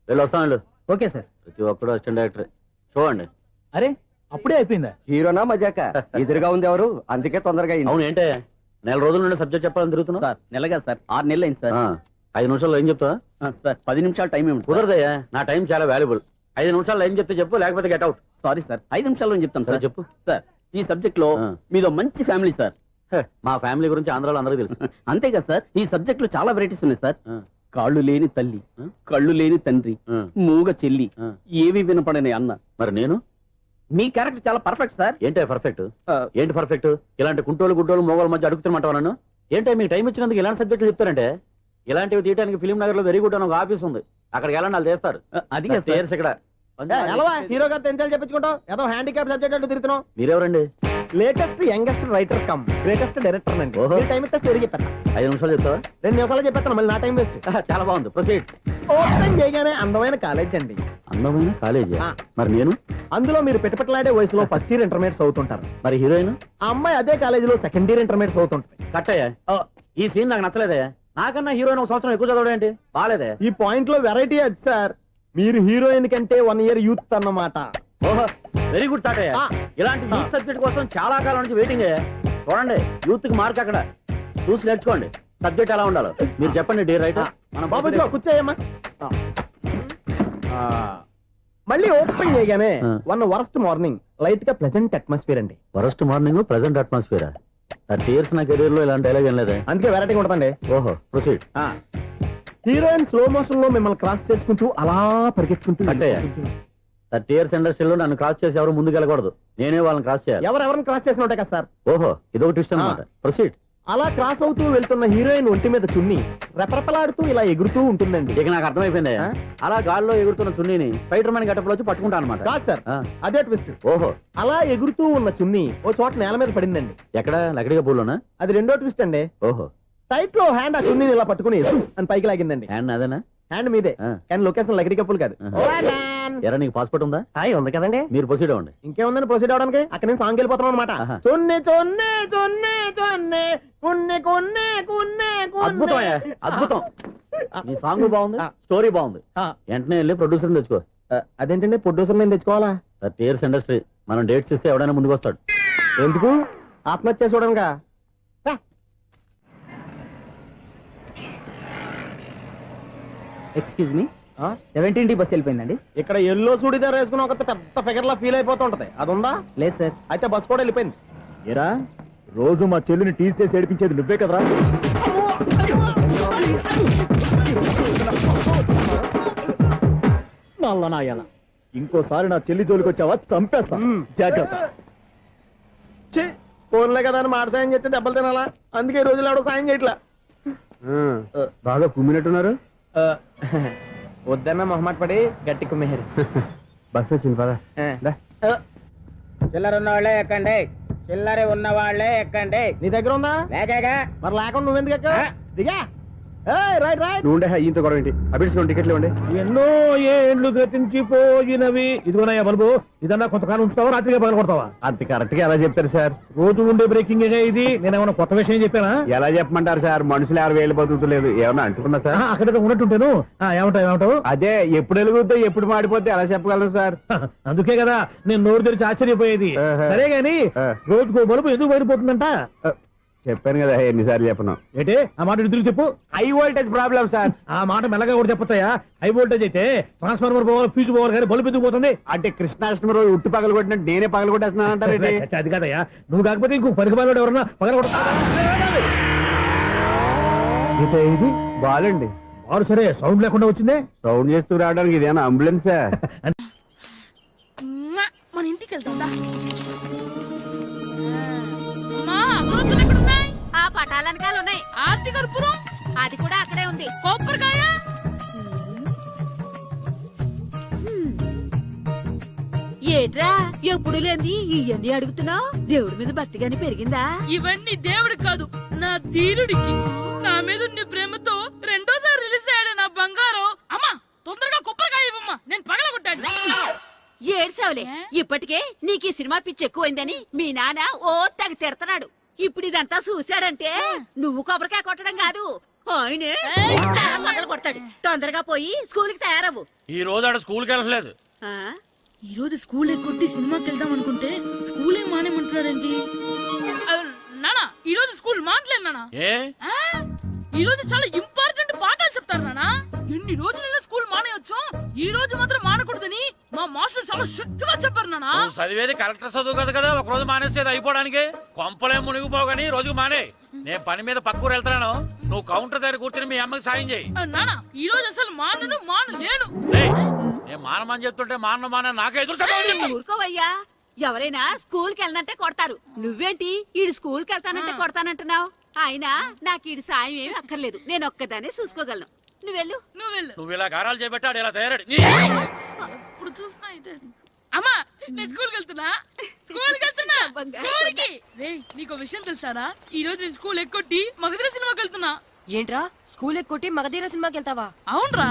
[SPEAKER 3] వెళ్ళి వస్తాం వెళ్ళు.
[SPEAKER 2] Okay sir.
[SPEAKER 3] ప్రతి ఒక్కడు అసిస్టెంట్ డైరెక్టర్. చూడండి.
[SPEAKER 2] అరే, అప్పుడే అయిపోయిందా?
[SPEAKER 7] హీరోనా మజాక? ఎదురుగా ఉంది ఎవరు, అందుకే తొందరగా అయింది.
[SPEAKER 3] అవును, ఏంటే 4 రోజుల నుండి సబ్జెక్ట్ చెప్పాలని తిరుగుతున్నా?
[SPEAKER 2] సార్ నెలగా సార్, 6 నెలలు అయింది సార్.
[SPEAKER 3] 5 నిమిషాల్లో ఏం చెప్తావా?
[SPEAKER 2] సార్ 10 నిమిషాలు టైం ఏమిటి?
[SPEAKER 3] కుదరదయ్యా, నా టైం చాలా వాల్యుబుల్. 5 నిమిషాల్లో ఏం చెప్తే చెప్పు, లేకపోతే గెట్ అవుట్.
[SPEAKER 2] సారీ సార్, 5 నిమిషాల్లో చెప్తాను సార్.
[SPEAKER 3] చెప్పు.
[SPEAKER 2] సార్, ఈ సబ్జెక్ట్ లో మీదో మంచి ఫ్యామిలీ సార్.
[SPEAKER 3] మా ఫ్యామిలీ గురించి ఆంధ్రాలో అందరికీ తెలుసు.
[SPEAKER 2] అంతేగా సార్, ఈ సబ్జెక్ట్ లో చాలా వెరైటీస్ ఉన్నాయి సార్. కాళ్ళు లేని తల్లి, కళ్ళు లేని తండ్రి, మూగ చెల్లి, ఏవి వినపడని అన్న.
[SPEAKER 3] మరి నేను?
[SPEAKER 2] మీ క్యారెక్టర్ చాలా పర్ఫెక్ట్ సార్.
[SPEAKER 3] ఏంటే పర్ఫెక్ట్? ఏంటి పర్ఫెక్ట్? ఇలాంటి కుంటోలు గుడ్డోలు మోగోల మధ్య అడుగుతున్నమాట నన్ను. ఏంటంటే మీకు టైం ఇచ్చినందుకు ఇలాంటి సబ్జెక్టులు చెప్తారంటే? ఇలాంటివి తీయడానికి ఫిలిం నగర్ లో వెరీ గుడ్ అని ఒక ఆఫీస్ ఉంది, అక్కడికి వెళ్ళండి, వాళ్ళు చేస్తారు.
[SPEAKER 2] అది
[SPEAKER 3] ఇక్కడ
[SPEAKER 4] హీరో గారు తెంచాలి చెప్పించుకుంటాం. ఏదో హ్యాండిక్యాప్ సబ్జెక్ట్ అంటూ తిరుగుతున్నాం.
[SPEAKER 3] మీరెవరండి?
[SPEAKER 4] Latest youngest writer cum greatest director అండి.
[SPEAKER 3] ఓహో.
[SPEAKER 4] టైం ఇస్తే స్టోరీ చెప్పేస్తా.
[SPEAKER 3] 5 నిమిషాలు చెప్తావా?
[SPEAKER 4] 2 నిమిషాలు చెప్పేస్తాను, మళ్ళీ నా టైం వేస్ట్.
[SPEAKER 3] చాలా బాగుంది, ప్రొసీడ్.
[SPEAKER 4] ఓపెన్ చేయగానే అందమైన కాలేజ్ అండి.
[SPEAKER 3] అందమైన కాలేజీ? మరి నేను?
[SPEAKER 4] అందులో మీరు పెట్టుపట్లాడే వయసులో ఫస్ట్ ఇయర్ ఇంటర్మీడియట్స్ అవుతుంటారు.
[SPEAKER 3] మరి హీరోయిన్?
[SPEAKER 4] ఆ అమ్మాయి అదే కాలేజీలో సెకండ్ ఇయర్ ఇంటర్మీడియట్స్ అవుతుంటుంది.
[SPEAKER 3] కట్టయ్యా, ఈ సీన్ నాకు నచ్చలేదయ్యా. నాకన్నా హీరోయిన్ 1 సంవత్సరం ఎక్కువ చదవడం ఏంటి? బాగాలేదే.
[SPEAKER 4] ఈ పాయింట్ లో వెరైటీ అది సార్. మీరు హీరోయిన్ కంటే 1 year యూత్ అన్నమాట.
[SPEAKER 3] ఓహో, వెరీ గుడ్ థాట్ అయ్యా. ఇలాంటి యూత్ సబ్జెక్ట్ కోసం చాలా కాలం నుంచి వెయిటింగ్ అయ్యా. చూడండి, యూత్ కి మార్క్ అక్కడ చూసి నేర్చుకోండి. సబ్జెక్ట్ ఎలా ఉండాలో మీరు చెప్పండి. డే రైటర్
[SPEAKER 4] బాబు కూర్చోయమ్మా. మళ్ళీ ఓపెన్ చేయగానే
[SPEAKER 3] ఆ.
[SPEAKER 4] వన్ వరస్ట్ మార్నింగ్ లైట్ గా ప్లెజెంట్ అట్మాస్ఫియర్ అండి.
[SPEAKER 3] Worst morning present atmosphere 30 years నా కెరీర్ లో ఇలాంటి డైలాగ్ ఏం లేదే.
[SPEAKER 4] అందుకే వెరైటీగా ఉంటుందండి.
[SPEAKER 3] ఓహో ప్రొసీడ్.
[SPEAKER 4] హీరోయిన్ స్లో మోషన్ లో మిమ్మల్ని క్రాస్ చేసుకుంటూ అలా పరిగెత్తుకుంటూ
[SPEAKER 3] అంటే 30 years ఇండస్ట్రీలో నన్ను క్రాస్ చేసి ఎవరు ముందుకు వెళ్ళకూడదు, నేనే వాళ్ళని క్రాస్ చేయాలి.
[SPEAKER 4] ఎవరెవరిని క్రాస్ చేసిన ఉంటాయి కదా సార్.
[SPEAKER 3] ఓహో ఇదొక ట్విస్ట్ అన్నమాట. ప్రొసీడ్.
[SPEAKER 4] అలా క్రాస్ అవుతూ వెళ్తున్న హీరోయిన్ ఒంటి మీద చున్ని రెపరెపలాడుతూ ఇలా ఎగురుతూ ఉంటుందండి.
[SPEAKER 3] ఇక నాకు అర్థమైపోయింది.
[SPEAKER 4] ఆ?
[SPEAKER 3] అలా గాల్లో ఎగురుతున్న చున్నీని స్పైడర్ మ్యాన్ గెటప్ లో వచ్చి పట్టుకుంటా అనమాట.
[SPEAKER 4] కాదు సార్, అదే ట్విస్ట్.
[SPEAKER 3] ఓహో
[SPEAKER 4] అలా ఎగురుతూ ఉన్న చున్ని ఓ చోట నేల మీద పడిందండి.
[SPEAKER 3] ఎక్కడ లకడిగా పూలోనా?
[SPEAKER 4] అది రెండో ట్విస్ట్ అండి.
[SPEAKER 3] ఓహో
[SPEAKER 4] టైట్ లో హ్యాండ్ ఆ చున్నీని ఇలా పట్టుకుని అని పైకి లాగిందండి.
[SPEAKER 3] హ్యాండ్ అదేనా?
[SPEAKER 4] హ్యాండ్ మీదే,
[SPEAKER 3] ఆ.
[SPEAKER 4] కానీ లొకేషన్ లకడి కప్పులు కాదు.
[SPEAKER 3] ఎరా నీకు పాస్పోర్ట్ ఉందా?
[SPEAKER 4] హాయ్ ఉంది కదండి.
[SPEAKER 3] మీరు ప్రొసీడ్ అవ్వండి.
[SPEAKER 4] ఇంకేముందని ప్రొసీడ్ అవడానికి అక్కడ నుంచి సాంగ్ వెళ్ళిపోతున్నాం అనమాట.
[SPEAKER 3] ఆహా.
[SPEAKER 4] చున్ని చున్ని చున్ని చున్ని కున్ని కున్ని కున్ని
[SPEAKER 3] అద్భుతం అయ్యా, అద్భుతం. నీ సాంగ్ బాగుంది, స్టోరీ బాగుంది. వెంటనే వెళ్ళి ప్రొడ్యూసర్ తెచ్చుకో.
[SPEAKER 4] అదేంటండి ప్రొడ్యూసర్ నేను తెచ్చుకోవాలా?
[SPEAKER 3] 30 years ఇండస్ట్రీ, మనం డేట్స్ ఇస్తే ఎవడైనా ముందుకు వస్తాడు.
[SPEAKER 4] ఎందుకు? ఆత్మహత్య చూడనుగా.
[SPEAKER 8] Excuse me, 17D bus వెళ్ళిపోయిందండి.
[SPEAKER 4] ఇక్కడ ఎల్లో చూడిదార్ వేసుకుని ఒక పెద్ద ఫిగర్ లా ఫీల్ అయిపోతుంటది, అది ఉందా?
[SPEAKER 8] లేదు సార్.
[SPEAKER 4] అయితే బస్ కూడా వెళ్ళిపోయింది. ఏరా రోజు మా చెల్లిని టీస్ చేసి ఏడిపించేది నువ్వే కదరా? నల్ల నాయన, ఇంకోసారి నా చెల్లి జోలికి వచ్చావా చంపేస్తా, జాగ్రత్త. ఫోన్లే కదా అని మాట సాయం చేస్తే దెబ్బలు తినాలా, అందుకే ఈ రోజులు ఎవడో సాయం చేయట్లా.
[SPEAKER 3] బాగా కుమ్మినట్టున్నారు.
[SPEAKER 4] వద్దన్న మొహమాట పడి గట్టి కుమ్మేరు.
[SPEAKER 3] బస్ వచ్చింది పద.
[SPEAKER 8] చిల్లర ఉన్న వాళ్ళే ఎక్కండి, చిల్లర ఉన్న వాళ్ళే ఎక్కండి.
[SPEAKER 4] నీ దగ్గర ఉందా?
[SPEAKER 8] లేకగా
[SPEAKER 4] మరి లేకుండా నువ్వెందుకు ఎక్క దిగా. Right right.
[SPEAKER 7] నువ్వు ఉండే ఈయంతో గొడవ ఏంటి? అభిడ్స్ టికెట్లు ఇవ్వండి.
[SPEAKER 6] ఎన్నో ఏండ్లు గతించిపోయినవి. ఇదిగోనయ్యా బల్బు, ఇదన్నా కొంతకాలం ఉంచుతావా, రాత్రిగా పగల కొడతావా?
[SPEAKER 3] అంత కరెక్ట్ గా ఎలా చెప్తారు సార్?
[SPEAKER 6] రోజు ఉండే బ్రేకింగ్ ఇది. నేనేమన్నా కొత్త విషయం చెప్పానా?
[SPEAKER 3] ఎలా చెప్పమంటారు సార్? మనుషులు ఎవరు వేలు బతుకుతలేదు, ఏమన్నా అంటున్నా సార్?
[SPEAKER 6] అక్కడ ఉన్నట్టుంటేను. ఏమంటావు?
[SPEAKER 3] అదే ఎప్పుడు వెలుగుద్దో ఎప్పుడు మాడిపోతే ఎలా చెప్పగలరు సార్?
[SPEAKER 6] అందుకే కదా నేను నోరు తెరిచి ఆశ్చర్యపోయేది.
[SPEAKER 3] ఆహా.
[SPEAKER 6] సరే గాని రోజుకో బలుపు ఎందుకు బయటపోతుందంట?
[SPEAKER 3] చెప్పాను కదా ఎన్నిసార్లు చెప్పను.
[SPEAKER 6] ఏంటే ఆ మాట ఎదురు చెప్పు.
[SPEAKER 3] High voltage problem sir.
[SPEAKER 6] ఆ మాట మెల్లగా కూడా చెప్పొస్తాయా? హై వోల్టేజ్ అయితే ట్రాన్స్ఫార్మర్ పోవాలి, ఫ్యూజ్ పోవాలి, కానీ బల్బు ఎందుకు పోతుంది?
[SPEAKER 3] అంటే కృష్ణాష్టమి రోజు ఉట్టి పగలు కొట్టినట్టు నేనే పగలు కొట్టేస్తున్నాను అంటారు.
[SPEAKER 6] అది కాదయ్యా, నువ్వు కాకపోతే ఇంకో పనికి బాగా ఎవరన్నా పగల కొడతా. ఇది
[SPEAKER 3] బాలండి.
[SPEAKER 6] వాడు సరే సౌండ్ లేకుండా వచ్చిందే.
[SPEAKER 3] సౌండ్ చేస్తూ రావడానికి ఇదేనా అంబులెన్సా?
[SPEAKER 9] మన ఇంటికి వెళ్తుందా? అగరొత్తులు ఎక్కడున్నాయి?
[SPEAKER 5] ఆ పటాలనకాలు ఉన్నాయి.
[SPEAKER 9] ఆర్తి కర్పూరం
[SPEAKER 5] అది కూడా అక్కడే ఉంది.
[SPEAKER 9] కొబ్బరికాయ
[SPEAKER 5] ఏట్రా ఎప్పుడు లేని ఇవన్నీ అడుగుతున్నావు? దేవుడి మీద భక్తి గాని పెరిగిందా?
[SPEAKER 9] ఇవన్నీ దేవుడికి కాదు, నా ధీరుడికి. నా మీద ఉన్న ప్రేమతో రెండోసారి రిలీజ్ అయ్యాడు నా బంగారం. అమ్మా తొందరగా కొబ్బరికాయ ఇవ్వమ్మా, నేను పగలగొట్టాను.
[SPEAKER 5] ఏడ్సావులే, ఇప్పటికే నీకు ఈ సినిమా పిచ్చి ఎక్కువైందని మీ నాన్న ఓ తెగ తిడతాడు. ఇప్పుడు ఇదంతా చూశాడంటే నువ్వు కొబ్బరికాయ కొట్టడం కాదు, ఆయనే పగలు కొడతాడు. తొందరగా పోయి స్కూల్ కి తయారవ్వు.
[SPEAKER 10] ఈ రోజు ఆడ స్కూల్కి వెళ్ళలేదు.
[SPEAKER 5] ఆ?
[SPEAKER 9] ఈ రోజు స్కూల్ ఎక్కొట్టి సినిమాకి వెళ్దాం అనుకుంటే స్కూల్ ఏం మానేమంటున్నాడేంటి? నానా ఈ రోజు స్కూల్ మానట్లేదు నానా.
[SPEAKER 10] ఏ
[SPEAKER 9] ఈ రోజు చాలా ఇంపార్టెంట్ పాఠాలు చెప్తారు నానా. ఎన్ని రోజులైనా స్కూల్ మానేయొచ్చు, ఈ రోజు మాత్రం మానకూడదని మా మాస్టర్ చాలా స్ట్రిక్ట్ గా చెప్పారు నానా.
[SPEAKER 10] నువ్వు చదివేది కలెక్టర్ చదువు కదా కదా, ఒక రోజు మానేసేది అయిపోవడానికి. కొంపలే మునిగిపోగాని రోజుకు మానే. నేను పని మీద పక్కూరు వెళ్తున్నాను, నువ్వు కౌంటర్ దగ్గర కూర్చొని మీ అమ్మకి సాయం చేయి.
[SPEAKER 9] నానా ఈ రోజు అసలు మానలేను.
[SPEAKER 10] ఏయ్, నేను మానమని చెప్తుంటే మాన నాకే ఎదురు సమాధానం చెప్తావు.
[SPEAKER 5] ఊరుకోవయ్యా, ఎవరైనా స్కూల్ కి వెళ్ళనంటే కొడతారు. నువ్వేంటి ఈడు స్కూల్ కి వెళ్తానంటే కొడతానంటున్నావు? అయినా నాకు ఈడు సాయం ఏమి అక్కర్లేదు, నేను ఒక్కదాన్ని చూసుకోగలను. నువ్వెళ్ళు.
[SPEAKER 10] నువ్వు ఇలా గారాలు చేపెట్టాడు ఇలా తయారాడు.
[SPEAKER 9] ఇప్పుడు చూస్తున్నా అమ్మా, నేను స్కూల్కి వెళ్తున్నా. స్కూల్కి రేయ్, నీకు విషయం తెలుసారా? ఈ రోజు నేను స్కూల్ ఎక్కొట్టి మగధీర సినిమాకి వెళ్తున్నా.
[SPEAKER 5] ఏంట్రా స్కూల్ ఎక్కొట్టి మగధీర సినిమాకి వెళ్తావా?
[SPEAKER 9] అవునరా,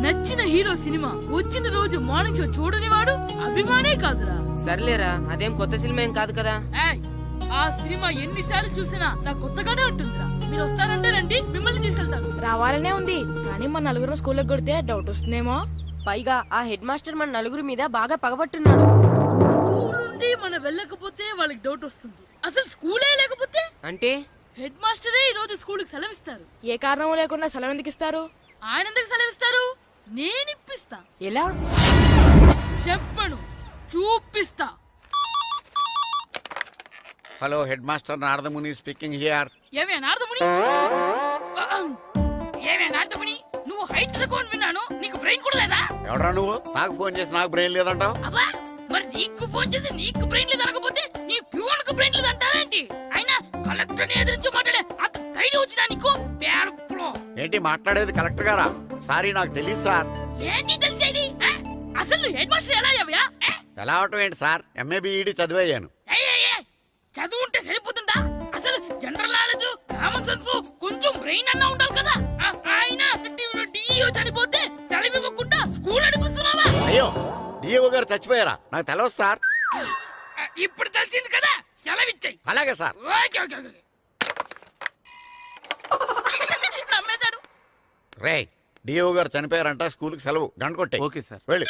[SPEAKER 9] నచ్చిన హీరో సినిమా వచ్చిన రోజు మార్నింగ్ షో చూడని వాడు అభిమానే కాదురా.
[SPEAKER 8] సర్లేరా, అదేం కొత్త సినిమా ఏం కాదు కదా.
[SPEAKER 9] ఏయ్, ఆ సినిమా ఎన్నిసార్లు చూసినా నాకు కొత్తగానే ఉంటుందిరా. మీరు వస్తారంటే రండి, మిమ్మల్ని తీసుకెళ్తాను.
[SPEAKER 11] రావాలనే ఉంది, కానీ మన నలుగురు స్కూల్కి కొడితే డౌట్ వస్తుందేమో.
[SPEAKER 5] పైగా ఆ హెడ్ మాస్టర్ మన నలుగురి మీద బాగా పగబట్టున్నాడు.
[SPEAKER 9] స్కూల్ నుండి మనం వెళ్ళకపోతే వాళ్ళకి డౌట్ వస్తుంది. అసలు స్కూలే లేకపోతే
[SPEAKER 8] అంటే
[SPEAKER 9] హెడ్ మాస్టరే ఈ రోజు స్కూల్ కి సెలవిస్తారు.
[SPEAKER 11] ఏ కారణం లేకుండా సెలవు ఎందుకు ఇస్తారు?
[SPEAKER 9] ఆయన ఎందుకు సెలవిస్తారు? నేనిప్పిస్తా.
[SPEAKER 11] ఎలా?
[SPEAKER 9] చెప్పను, చూపిస్తా.
[SPEAKER 10] Hello head master Naradamuni speaking here.
[SPEAKER 9] ఏమే నారదముని, ఏమే నారదముని, నువ్వు హైట్ రికార్డ్ విన్నాను, నీకు బ్రెయిన్ కూడా లేదా?
[SPEAKER 10] ఎవడరా నువ్వు? నాకు ఫోన్ చేసి నాకు బ్రెయిన్ లేదంటావు?
[SPEAKER 9] అబ్బా, మరి నీకు ఫోన్ చేసి నీకు బ్రెయిన్ లేదనకపోతే నీ ప్యూన్ కు బ్రెయిన్ లేదంటారేంటి? అయినా కలెక్టర్ ని ఎదిరించి మాట్లాడే అంత ధైర్యం వచ్చినా నీకు? పేరులో
[SPEAKER 10] ఏంటి మాట్లాడేది? కలెక్టర్ గారా? సారీ, నాకు తెలియదు సార్.
[SPEAKER 9] ఏంటి తెలిసేది? అసలు నువ్వు హెడ్ మాస్టర్ ఎలా అయ్యావ్యా?
[SPEAKER 10] ఎలా అవటం ఏంటి సార్? MA B Ed చదివయ్యాను.
[SPEAKER 9] చదువు ఉంటే సరిపోతుందా? అసలు జనరల్ నాలెడ్జ్, కామన్ సెన్స్, కొంచెం బ్రెయిన్ అన్నా ఉండాలి కదా. ఆయన డిఇఓ చనిపోతే సెలవివ్వకుండా స్కూల్ నడిపిస్తున్నావా?
[SPEAKER 10] అయ్యో, డిఓ గారు చచ్చిపోయారా? నాకు తెలవదు సార్.
[SPEAKER 9] ఇప్పుడు తెలిసింది కదా, సెలవిచ్చాయి.
[SPEAKER 10] అలాగే సార్.
[SPEAKER 9] Okay okay okay. నమ్మేశాడు.
[SPEAKER 10] రే, డిఓ గారు చనిపోయారంట, స్కూల్కి సెలవు. గంట కొట్టే.
[SPEAKER 4] Okay sir.
[SPEAKER 10] వెళ్ళి.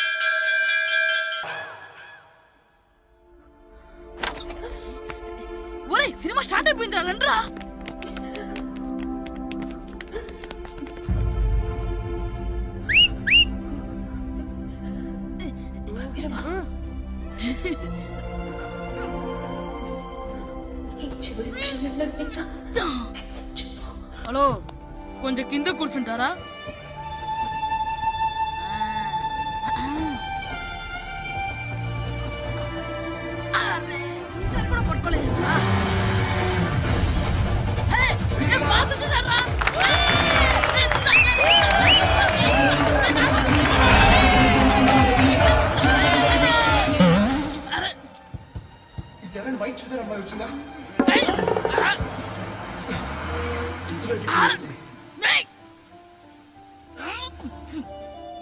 [SPEAKER 9] ఒరే, సినిమా స్టార్ట్ అయిపోయిందిరా, రండ్రా. హలో, కొంచెం కింద కూర్చుంటారా? అరే, ఈసారి కూడా పట్టుకోలేదు.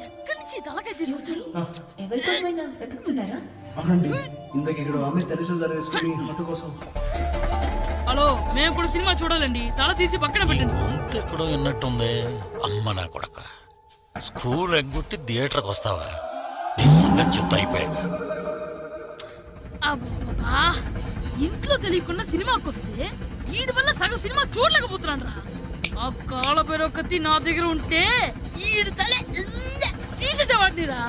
[SPEAKER 9] ఎక్కడి నుంచి తలకాయ తీసుకొచ్చాడు?
[SPEAKER 11] ఎవరికోసమైనా వెతుకుతున్నారా?
[SPEAKER 2] అవునండి, ఇందాక ఇక్కడ ఆమె తల్లిదండ్రులు తీసుకుని ఆటో కోసం.
[SPEAKER 9] హలో, మేము కూడా సినిమా చూడాలండి. తల తీసి పక్కన పెట్టండి.
[SPEAKER 10] ఎక్కడో విన్నట్టుంది. అమ్మ నా కొడక, స్కూల్ ఎగ్గొట్టి థియేటర్కి వస్తావా? నీ సంగతి చెప్తా అయిపోయాక.
[SPEAKER 9] అబ్బా, ఇంట్లో తెలియకుండా సినిమాకి వస్తే వీడి వల్ల సగం సినిమా చూడలేకపోతున్నాను రా. ఆ కాళ్ళ పేరొకతి నా దగ్గర ఉంటే ఈడు తలే తీసేసేవాడిని రా.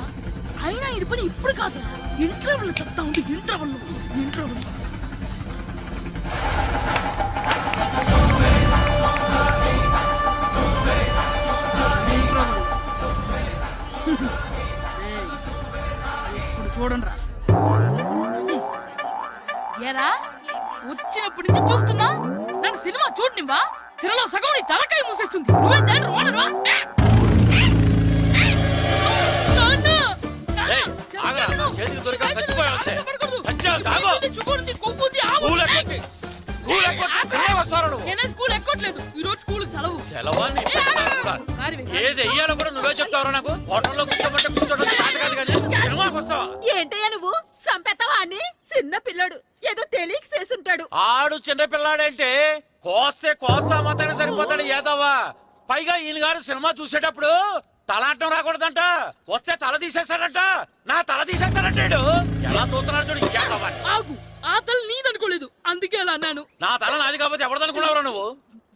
[SPEAKER 9] అయినా ఈడి పని ఇప్పుడు కాదురా, ఇంటర్వెల్ చెప్తా ఉంటే ఇంటర్వెల్. ఇప్పుడు చూడండి రా. ఏరా, వచ్చినప్పటి నుంచి చూస్తున్నా, నన్ను సినిమా చూడనివ్వా? తిరలో సగం నీ తలకాయ మూసేస్తుంది. నువ్వే థియేటర్ ఓనర్వా?
[SPEAKER 10] చేతికి దొరికా చచ్చిపోయావు అంతే. చచ్చావు, తాగు.
[SPEAKER 9] నేనే స్కూల్ ఎక్కట్లేదు, ఈ రోజు స్కూల్ సెలవు.
[SPEAKER 10] సెలవా? నీ పెద్దవాడు కూడా. ఏది వెయ్యాలో కూడా నువ్వే చెప్తావురా నాకు. హోటల్లో కూర్చోమంటే కూర్చోడం కాదు కానీ సినిమాకి వస్తావా?
[SPEAKER 5] ఏంటయ్యా నువ్వు చంపేస్తావా అని? చిన్న పిల్లడు ఏదో తెలియక చేసుంటాడు.
[SPEAKER 10] ఆడు చిన్న పిల్లాడంటే కోస్తే కోస్తా మాత్రమే సరిపోతాడు ఏదవ్వా. పైగా ఈయన గారు సినిమా చూసేటప్పుడు తలాటం రాకూడదంట, వస్తే తల తీసేస్తాడంట. నా తల తీసేస్తాడంటాడు. ఎలా చూస్తున్నాడు చూడు.
[SPEAKER 9] ఆగు, ఆ తల నీదనుకోలేదు, అందుకే అలా అన్నాను.
[SPEAKER 10] నా తల నాది కాబట్టి ఎవరిదనుకున్నావురా నువ్వు?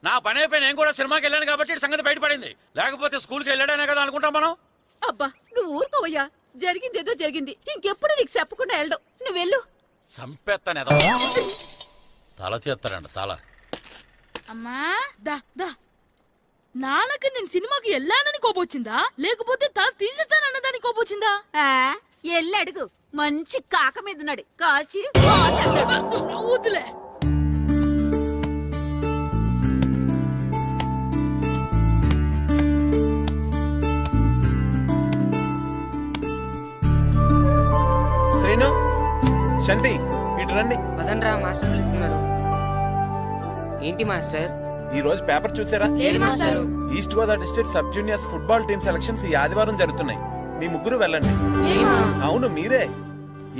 [SPEAKER 10] నా పని అయిపోయి నేను కూడా సినిమాకి వెళ్ళాను కాబట్టి సంగతి బయటపడింది. లేకపోతే స్కూల్కి వెళ్ళాడనే కదా అనుకుంటాం మనం.
[SPEAKER 5] అబ్బా, నువ్వు ఊరుకోవయ్యా. జరిగిందేదో జరిగింది, ఇంకెప్పుడు నీకు చెప్పకుండా వెళ్ళడు. నువ్వు వెళ్ళు.
[SPEAKER 10] సంపెత్తనే తల తీస్తాడంట తల.
[SPEAKER 9] అమ్మా దా దా. నాన్నకి నేను సినిమాకి వెళ్ళానని కోపొచ్చిందా, లేకపోతే తల తీసేస్తానన్నదాని కోపొచ్చిందా?
[SPEAKER 5] ఎల్లు అడుగు, మంచి కాక మీద ఉన్నాడు, కాల్చి
[SPEAKER 9] వద్దులే.
[SPEAKER 4] శ్రీను, శంటి, ఇటు రండి.
[SPEAKER 11] పదండ్రా, మాస్టర్ పిలుస్తున్నారు. ఏంటి మాస్టర్?
[SPEAKER 4] ఈ రోజు పేపర్ చూసారా?
[SPEAKER 11] లేదు master.
[SPEAKER 4] East Godavari district sub juniors football team selections ఈ ఆదివారం జరుగుతున్నాయి. మీ ముగ్గురు వెళ్ళండి. అవును, మీరే.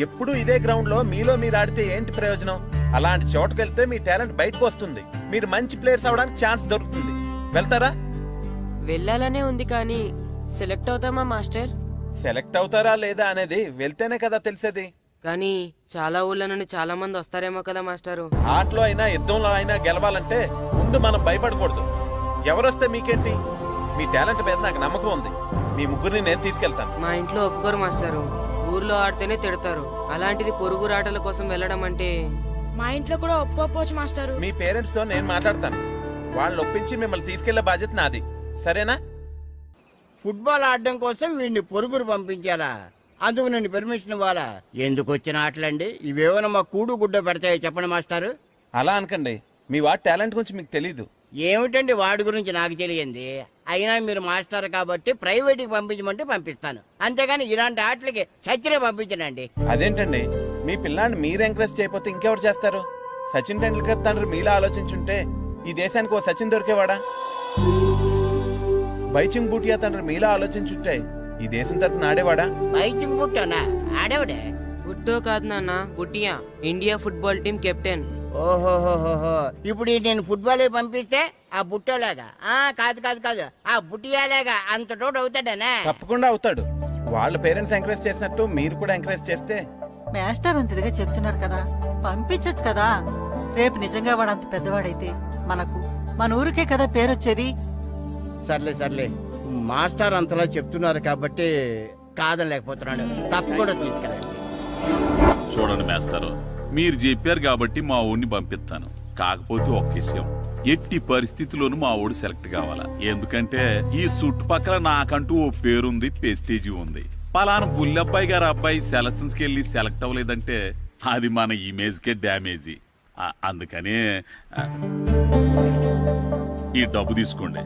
[SPEAKER 4] ఎప్పుడు ఇదే గ్రౌండ్ లో మీలో మీరు ఆడితే ఏంటి ప్రయోజనం? అలాంటి చోటుకు వెళ్తే మీ టాలెంట్ బయటకు వస్తుంది. మీరు మంచి ప్లేయర్స్ అవడానికి ఛాన్స్ దొరుకుతుంది. వెళ్తారా?
[SPEAKER 11] వెళ్ళాలనే ఉంది కానీ సెలెక్ట్ అవుతామా మాస్టర్?
[SPEAKER 4] సెలెక్ట్ అవుతారా లేదా అనేది వెళ్తేనే కదా తెలిసేది.
[SPEAKER 11] కానీ చాలా ఊళ్ళ నుండి చాలా మంది వస్తారేమో కదా మాస్టారు.
[SPEAKER 4] ఆటలో అయినా యుద్ధంలో అయినా గెలవాలంటే ముందు మనం భయపడకూడదు. ఎవరొస్తే మీకేంటి? మీ టాలెంట్ మీద నాకు నమ్మకం ఉంది.
[SPEAKER 10] మీ ముగ్గురిని నేను తీసుకెళ్తాను.
[SPEAKER 12] మా ఇంట్లో ఒప్పుకోరు మాస్టారు. ఊర్లో ఆడితేనే తిడతారు. అలాంటిది పొరుగు రాటల కోసం వెళ్ళడం అంటే
[SPEAKER 11] మా ఇంట్లో కూడా ఒప్పుకోకపోవచ్చు మాస్టారు.
[SPEAKER 10] మీ పేరెంట్స్ తో నేను మాట్లాడతాను. వాళ్ళని ఒప్పించి మిమ్మల్ని తీసుకెళ్లే బాధ్యత నాది. సరేనా?
[SPEAKER 8] ఫుట్బాల్ ఆడడం కోసం వీడిని పొరుగురు పంపించాలా? అందుకు నేను పర్మిషన్ ఇవ్వాలా? ఎందుకు వచ్చిన ఆటలండి ఇవేమైనా మా కూడు గుడ్డ పెడతాయో చెప్పండి మాస్టారు.
[SPEAKER 10] అలా అనకండి. మీ వాడి టాలెంట్ గురించి మీకు తెలీదు.
[SPEAKER 8] ఏమిటండి వాడి గురించి నాకు తెలియంది? అయినా మీరు మాస్టర్ కాబట్టి ప్రైవేట్కి పంపించమంటే పంపిస్తాను, అంతేగాని ఇలాంటి ఆటలకి చచ్చినే పంపించనండి.
[SPEAKER 10] అదేంటండి, మీ పిల్లాన్ని మీరు ఎంకరేజ్ చేయకపోతే ఇంకెవరు చేస్తారు? సచిన్ టెండూల్కర్ తండ్రి మీలా ఆలోచించుంటే ఈ దేశానికి ఓ సచిన్ దొరికేవాడా? బైచింగ్ బూటియా తండ్రి మీలా ఆలోచించుంటే ఈ దేశం తరపున ఆడేవాడా?
[SPEAKER 8] బైచింగ్ బుట్టనా ఆడేవాడే?
[SPEAKER 12] బుట్టో కాదు నాన్న, Bhutia. India football team captain.
[SPEAKER 8] ఓహోహోహో, ఇప్పుడు నేను ఫుట్బాల్ పంపిస్తే ఆ బుట్టోలాగా కాదు కాదు కాదు ఆ బుట్టియాలాగా అంత తోడు అవుతాడనా?
[SPEAKER 10] తప్పకుండా అవుతాడు. వాళ్ళ పేరెంట్స్ ఎంకరేజ్ చేసినట్టు మీరు కూడా ఎంకరేజ్ చేస్తే.
[SPEAKER 13] మాస్టర్ అంత ఇదిగా చెప్తున్నారు కదా, పంపించచ్చు కదా. రేపు నిజంగా వాడు అంత పెద్దవాడైతే మన ఊరికే కదా పేరొచ్చేది.
[SPEAKER 8] సర్లే సర్లే, మాస్టర్ అంతలా చెప్తున్నారు కాబట్టి కాదలేకపోతున్నాడు. తప్పకుండా తీసుకెళ్ళండి.
[SPEAKER 14] చూడండి మాస్టారు, మీరు చెప్పారు కాబట్టి మా ఊరిని పంపిస్తాను. కాకపోతే ఒక్క విషయం, ఎట్టి పరిస్థితుల్లోనూ మా ఊడు సెలెక్ట్ కావాలా. ఎందుకంటే ఈ చుట్టుపక్కల నాకంటూ ఓ పేరుంది, ప్రెస్టీజీ ఉంది. పలానా బుల్లబ్బాయి గారు అబ్బాయి సెలక్షన్స్కి వెళ్ళి సెలెక్ట్ అవ్వలేదంటే అది మన ఇమేజ్కే డ్యామేజీ. అందుకనే ఈ డబ్బు తీసుకోండి.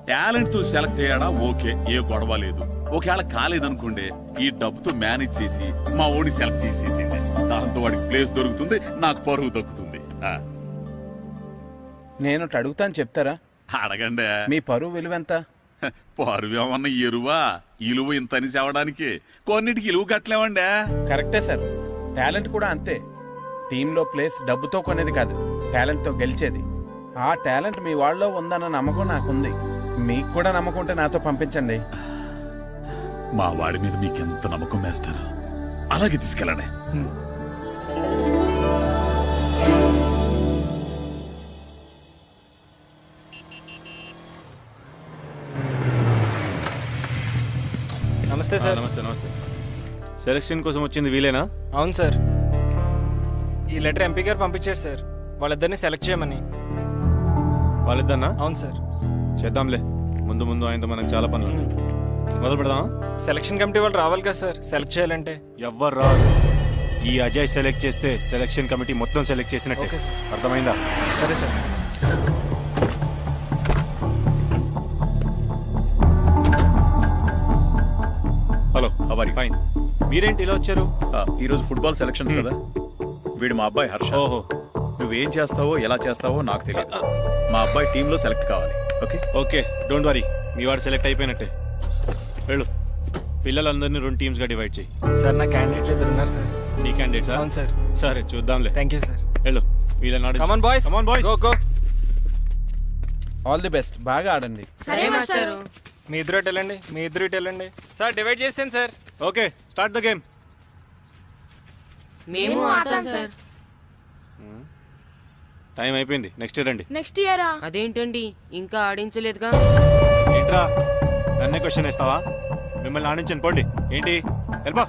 [SPEAKER 14] టాలెంట్ తో సెలెక్ట్ అయ్యాడా ఓకే, ఏ గొడవ లేదు. ఒకవేళ కాలేదనుకోండి, ఈ డబ్బుతో మేనేజ్ చేసి మా ఓడి సెలెక్ట్ చేసేసింది. దాంతో వాడికి ప్లేస్ దొరుకుతుంది, నాకు పరువు దక్కుతుంది.
[SPEAKER 10] నేను అడుగుతాను, చెప్తారా?
[SPEAKER 14] అడగండి.
[SPEAKER 10] మీ పరువు విలువ ఎంత?
[SPEAKER 14] పరువు ఏమన్నా ఎరువా? ఇలువ ఇంతని చెప్పడానికి కొన్నిటికి ఇలువ కట్టలేమండి.
[SPEAKER 10] కరెక్టే సార్, టాలెంట్ కూడా అంతే. టీంలో ప్లేస్ డబ్బుతో కొనేది కాదు, టాలెంట్తో గెలిచేది. ఆ టాలెంట్ మీ వాళ్ళలో ఉందన్న నమ్మకం నాకుంది. మీకు కూడా నమ్మకం ఉంటే నాతో పంపించండి.
[SPEAKER 14] మా వాడి మీద మీకెంత నమ్మకం వేస్తారా? అలాగే తీసుకెళ్ళండి.
[SPEAKER 15] నమస్తే సార్.
[SPEAKER 14] నమస్తే. నమస్తే.
[SPEAKER 15] సెలక్షన్ కోసం వచ్చింది వీలేనా? అవును సార్. ఈ లెటర్ ఎంపీ గారు పంపించారు సార్, వాళ్ళిద్దరిని సెలెక్ట్ చేయమని. వాళ్ళిద్దరినా? అవును సార్. చేద్దాంలే, ముందు ముందు ఆయనతో మనకు చాలా పనులు ఉన్నాయి. మొదలు పెడదాం. సెలక్షన్ కమిటీ వాళ్ళు రావాలి కదా సార్ సెలెక్ట్ చేయాలంటే. ఎవ్వరు రాదు. ఈ అజయ్ సెలెక్ట్ చేస్తే సెలక్షన్ కమిటీ మొత్తం సెలెక్ట్ చేసినట్టే. అర్థమైందా? సరే సార్. హలో, అవరి. ఫైన్. మీరేంటి ఇలా వచ్చారు?
[SPEAKER 14] ఈరోజు ఫుట్బాల్ సెలక్షన్స్ కదా. వీడు మా అబ్బాయి హర్ష.
[SPEAKER 15] ఓహో.
[SPEAKER 14] నువ్వేం చేస్తావో ఎలా చేస్తావో నాకు తెలియదు. మా అబ్బాయి టీంలో సెలెక్ట్ కావాలి. Okay
[SPEAKER 15] okay, don't worry. మీ వాడు సెలెక్ట్ అయిపోయినట్టే. వెళ్ళు. పిల్లలందరినీ 2 టీమ్స్గా డివైడ్ చేయి. సార్, నా క్యాండిడేట్లు ఇద్దరు ఉన్నారు సార్. నీ క్యాండిడేట్ సార్? అవును సార్. సరే, చూద్దాంలే. Thank you sir. వెళ్ళు. వీళ్ళని come on boys, come on boys, go go.
[SPEAKER 10] All the best, బాగా ఆడండి.
[SPEAKER 12] సరే మాస్టారు.
[SPEAKER 15] మీ ఇద్దరు ఇటు వెళ్ళండి, మీ ఇద్దరు ఇటు వెళ్ళండి. సార్, డివైడ్ చేసాను sir. Okay, start the game.
[SPEAKER 12] మేము ఆడతాం సార్.
[SPEAKER 15] టైం అయిపోయింది, నెక్స్ట్ ఇయర్ రండి.
[SPEAKER 11] నెక్స్ట్ ఇయరా?
[SPEAKER 12] అదేంటండి, ఇంకా ఆడించలేదుగా.
[SPEAKER 15] ఏంట్రా, నన్నే క్వశ్చన్ వేస్తావా? మిమ్మల్ని ఆడించండి, పోండి. ఏంటి వెళ్ళబా.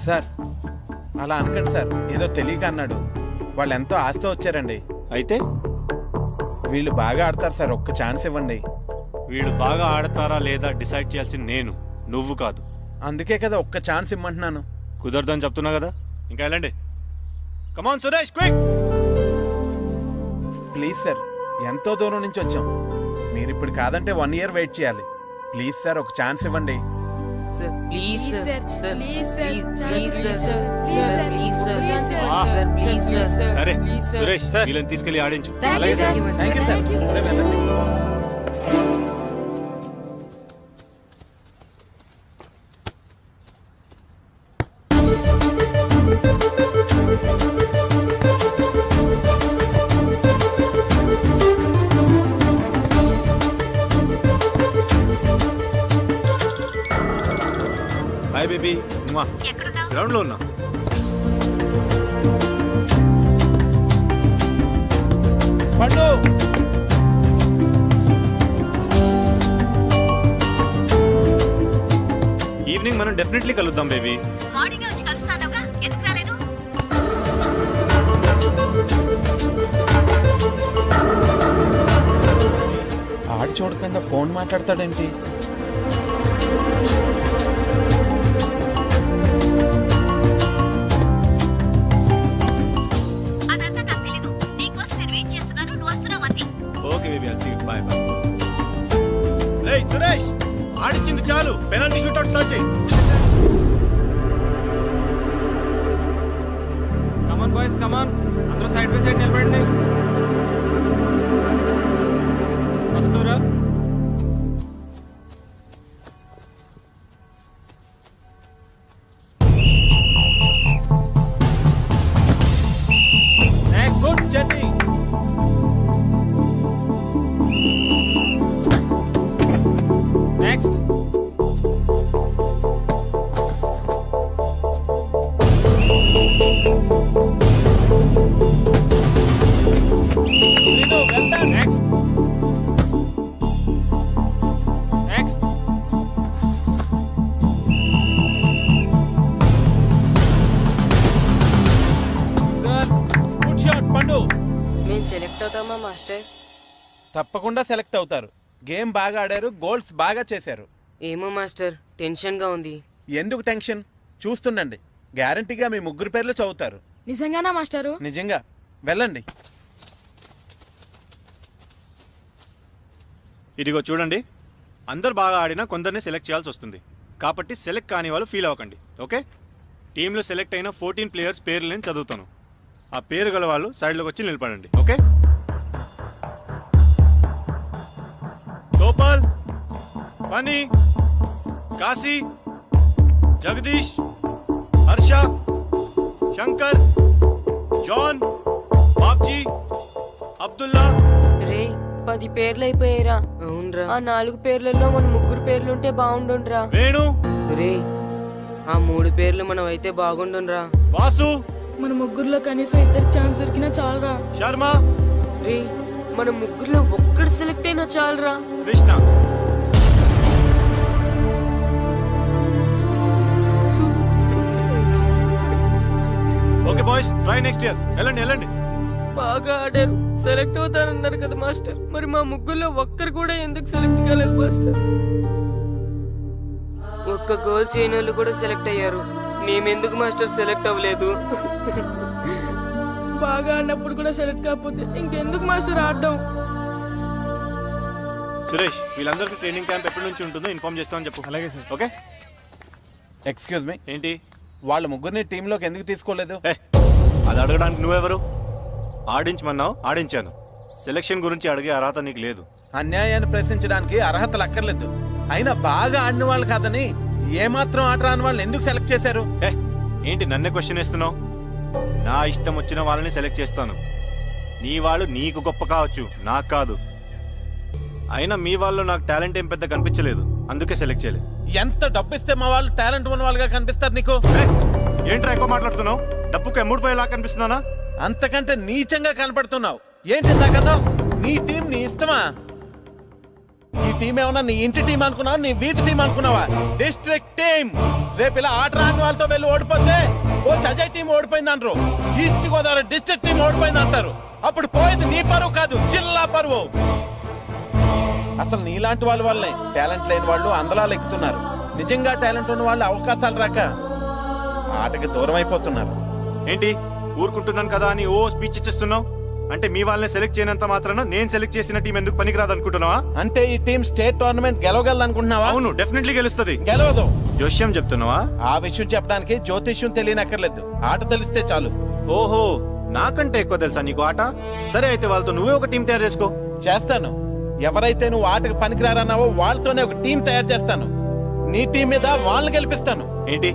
[SPEAKER 10] సార్, అలా అనకండి సార్, ఏదో తెలియక అన్నాడు. వాళ్ళు ఎంతో ఆస్తి వచ్చారండి.
[SPEAKER 15] అయితే
[SPEAKER 10] వీళ్ళు బాగా ఆడతారు సార్, ఒక్క ఛాన్స్ ఇవ్వండి.
[SPEAKER 15] వీళ్ళు బాగా ఆడతారా లేదా డిసైడ్ చేయాల్సింది నేను, నువ్వు కాదు.
[SPEAKER 10] అందుకే కదా ఒక్క ఛాన్స్ ఇమ్మంటున్నాను.
[SPEAKER 15] కుదరదని చెప్తున్నా కదా, ఇంకా వెళ్ళండి. కమాన్ సురేష్, క్విక్.
[SPEAKER 10] ప్లీజ్ సార్, ఎంతో దూరం నుంచి వచ్చాం. మీరు ఇప్పుడు కాదంటే 1 year వెయిట్ చేయాలి. ప్లీజ్ సార్, ఒక ఛాన్స్ ఇవ్వండి.
[SPEAKER 12] Sir please sir, sir
[SPEAKER 11] please
[SPEAKER 12] please
[SPEAKER 11] sir,
[SPEAKER 12] sir, sir please sir, sir please sir.
[SPEAKER 15] సరే సురేష్, వీళ్ళని తీసుకెళ్ళి ఆడించు.
[SPEAKER 12] అలాగే సార్.
[SPEAKER 10] Thank you sir. రేపు వెళ్ళండి.
[SPEAKER 15] Hi baby. గ్రౌండ్ లో ఉన్నా.
[SPEAKER 10] పండు
[SPEAKER 15] ఈవినింగ్ మనం డెఫినెట్లీ కలుద్దాం బేబీ.
[SPEAKER 5] మార్నింగ్ వచ్చి కలుస్తానుగా, ఎందుకు రాలేదు?
[SPEAKER 15] ఆడు చూడకుండా ఫోన్ మాట్లాడతాడేంటి?
[SPEAKER 5] అదంతా నాకు తెలీదు. నీకోసం నేను వెయిట్ చేస్తున్నాను, నువ్వు వస్తున్నావు అంతే.
[SPEAKER 15] Okay baby, I'll see you. Bye bye. రేయ్ సురేష్, ఆడిచ్చింది చాలు, పెనాల్టీ షూట్అవుట్ స్టార్ట్ చేయి. కమాన్ బాయ్స్, కమాన్, అందరూ సైడ్ బై సైడ్ నిలబడండి. వస్తున్నారా? Next good journey. Next Srinu, well done. Next. Next. Good shot, Pandu.
[SPEAKER 12] మేము సెలెక్ట్ అవుతామా మాస్టర్?
[SPEAKER 15] తప్పకుండా సెలెక్ట్ అవుతారు. గేమ్ బాగా ఆడారు, గోల్స్ బాగా చేశారు.
[SPEAKER 12] ఏమో మాస్టర్, టెన్షన్గా ఉంది.
[SPEAKER 15] ఎందుకు టెన్షన్? చూస్తుండండి, గ్యారంటీగా మీ ముగ్గురు పేర్లు చదువుతారు.
[SPEAKER 11] నిజంగానా మాస్టారు?
[SPEAKER 15] నిజంగా. వెళ్ళండి.
[SPEAKER 6] ఇదిగో చూడండి, అందరు బాగా ఆడినా కొందరిని సెలెక్ట్ చేయాల్సి వస్తుంది. కాబట్టి సెలెక్ట్ కాని వాళ్ళు ఫీల్ అవ్వకండి, ఓకే? టీంలో సెలెక్ట్ అయిన 14 ప్లేయర్స్ పేర్లు నేను చదువుతాను. ఆ పేరు గల వాళ్ళు సైడ్లోకి వచ్చి నిలబడండి, ఓకే? గోపాల్, ఫనీ, కాశీ, జగదీష్, హర్ష, శంకర్, జాన్, బాబ్జీ, అబ్దుల్లా.
[SPEAKER 12] రే 10 పేర్లు అయిపోయారా? అవునరా. ఆ 4 పేర్లలో మన ముగ్గురు పేర్లుంటే బాగుండుండ్రా.
[SPEAKER 6] వేణు,
[SPEAKER 12] రే ఆ 3 పేర్లు మనం అయితే బాగుండుండ్రా.
[SPEAKER 6] వాసు,
[SPEAKER 11] మన ముగ్గురులో కనీసం 2 ఛాన్స్ దొరికినా చాలరా.
[SPEAKER 6] శర్మ,
[SPEAKER 12] రే మన ముగ్గురులో ఒక్కడు సెలెక్ట్ అయినా చాలరా.
[SPEAKER 6] Krishna. Okay boys, try next year. వెళ్ళండి వెళ్ళండి.
[SPEAKER 12] బాగా ఆడారు, సెలెక్ట్ అవుతారన్నారు కదా మాస్టర్. మరి మా ముగ్గురులో ఒక్కరు కూడా ఎందుకు సెలెక్ట్ కాలేదు మాస్టర్? ఒక్క గోల్ చేయని వాళ్ళు కూడా సెలెక్ట్ అయ్యారు, మేమెందుకు మాస్టర్ సెలెక్ట్ అవ్వలేదు?
[SPEAKER 11] బాగా ఆడినప్పుడు కూడా సెలెక్ట్ కాకపోతే ఇంకెందుకు మాస్టర్ ఆడడం?
[SPEAKER 6] సురేష్, వీళ్ళందరికీ ట్రైనింగ్ క్యాంప్ ఎప్పటి నుంచి ఉంటుందో ఇన్ఫార్మ్ చేస్తామని చెప్పు.
[SPEAKER 15] అలాగే సార్.
[SPEAKER 6] ఓకే?
[SPEAKER 15] ఎక్స్క్యూజ్ మీ,
[SPEAKER 6] ఏంటి?
[SPEAKER 15] వాళ్ళ ముగ్గురిని టీంలోకి ఎందుకు తీసుకోలేదు?
[SPEAKER 6] అది అడగడానికి నువ్వెవరు? ఆడించమన్నావు, ఆడించాను. సెలక్షన్ గురించి అడిగే అర్హత నీకు లేదు.
[SPEAKER 15] అన్యాయాన్ని ప్రశ్నించడానికి అర్హతలు అక్కర్లేదు. అయినా బాగా ఆడిన వాళ్ళు కాదని ఏమాత్రం ఆట రాని వాళ్ళని ఎందుకు సెలెక్ట్ చేశారు?
[SPEAKER 6] ఏంటి నన్నే క్వశ్చన్ వేస్తున్నావు? నా ఇష్టం వచ్చిన వాళ్ళని సెలెక్ట్ చేస్తాను. నీ వాళ్ళు నీకు గొప్ప కావచ్చు, నాకు కాదు. అయినా మీ వాళ్ళు నాకు టాలెంట్ ఏం పెద్ద కనిపించలేదు, అందుకే సెలెక్ట్ చేయలేదు.
[SPEAKER 15] ఎంత డబ్బు ఇస్తే మా వాళ్ళు టాలెంట్ ఉన్న వాళ్ళుగా కనిపిస్తారు నీకు?
[SPEAKER 6] ఏంట్రా ఎక్కువ మాట్లాడుతున్నావు? డబ్బుకు ఎమ్ముడిపోయేలా కనిపిస్తున్నానా?
[SPEAKER 15] అంతకంటే నీచంగా కనపడుతున్నావు. ఏంటి నాకన్నా? నీ టీం నీ ఇష్టమా? ఈ టీం ఏమన్నా నీ ఇంటి టీం అనుకున్నావా, నీ వీధి టీం అనుకున్నావా? District team. రేపు ఇలా ఆట రాని వాళ్ళతో వెళ్ళి ఓడిపోతే ఓ అజయ్ టీం ఓడిపోయింది అంటారు, ఈస్ట్ గోదావరి డిస్ట్రిక్ట్ టీం ఓడిపోయింది అంటారు. అప్పుడు పోయేది నీ పరువు కాదు, జిల్లా పరువు. అసలు నీలాంటి వాళ్ళ వల్లే టాలెంట్ లేని వాళ్ళు అందలాలు ఎక్కుతున్నారు. నిజంగా టాలెంట్ ఉన్న వాళ్ళు అవకాశాలు రాక ఆటకి దూరం అయిపోతున్నారు.
[SPEAKER 6] ఏంటి ఊరుకుంటున్నాను కదా అని ఓ స్పీచ్ ఇచ్చేస్తున్నావు? అంటే మీ వాళ్ళని సెలెక్ట్ చేయనంత మాత్రాన నేను సెలెక్ట్ చేసిన టీం ఎందుకు పనికిరాదు అనుకుంటున్నావా?
[SPEAKER 15] అంటే ఈ టీం స్టేట్ టోర్నమెంట్ గెలవగలదు అనుకుంటున్నావా?
[SPEAKER 6] అవును, డెఫినెట్లీ గెలుస్తుంది.
[SPEAKER 15] గెలవదు.
[SPEAKER 6] జోష్యం చెప్తున్నావా?
[SPEAKER 15] ఆ విషయం చెప్పడానికి జ్యోతిష్యం తెలియనక్కర్లేదు, ఆట తెలిస్తే చాలు.
[SPEAKER 6] ఓహో, నాకంటే ఎక్కువ తెలుసా నీకు ఆట? సరే అయితే వాళ్ళతో నువ్వే ఒక టీం తయారు చేసుకో.
[SPEAKER 15] చేస్తాను. ఎవరైతే నువ్వు ఆటకు పనికిరారన్నావో వాళ్ళతోనే ఒక టీం తయారు చేస్తాను. నీ టీం మీద వాళ్ళని గెలిపిస్తాను.
[SPEAKER 6] ఏంటి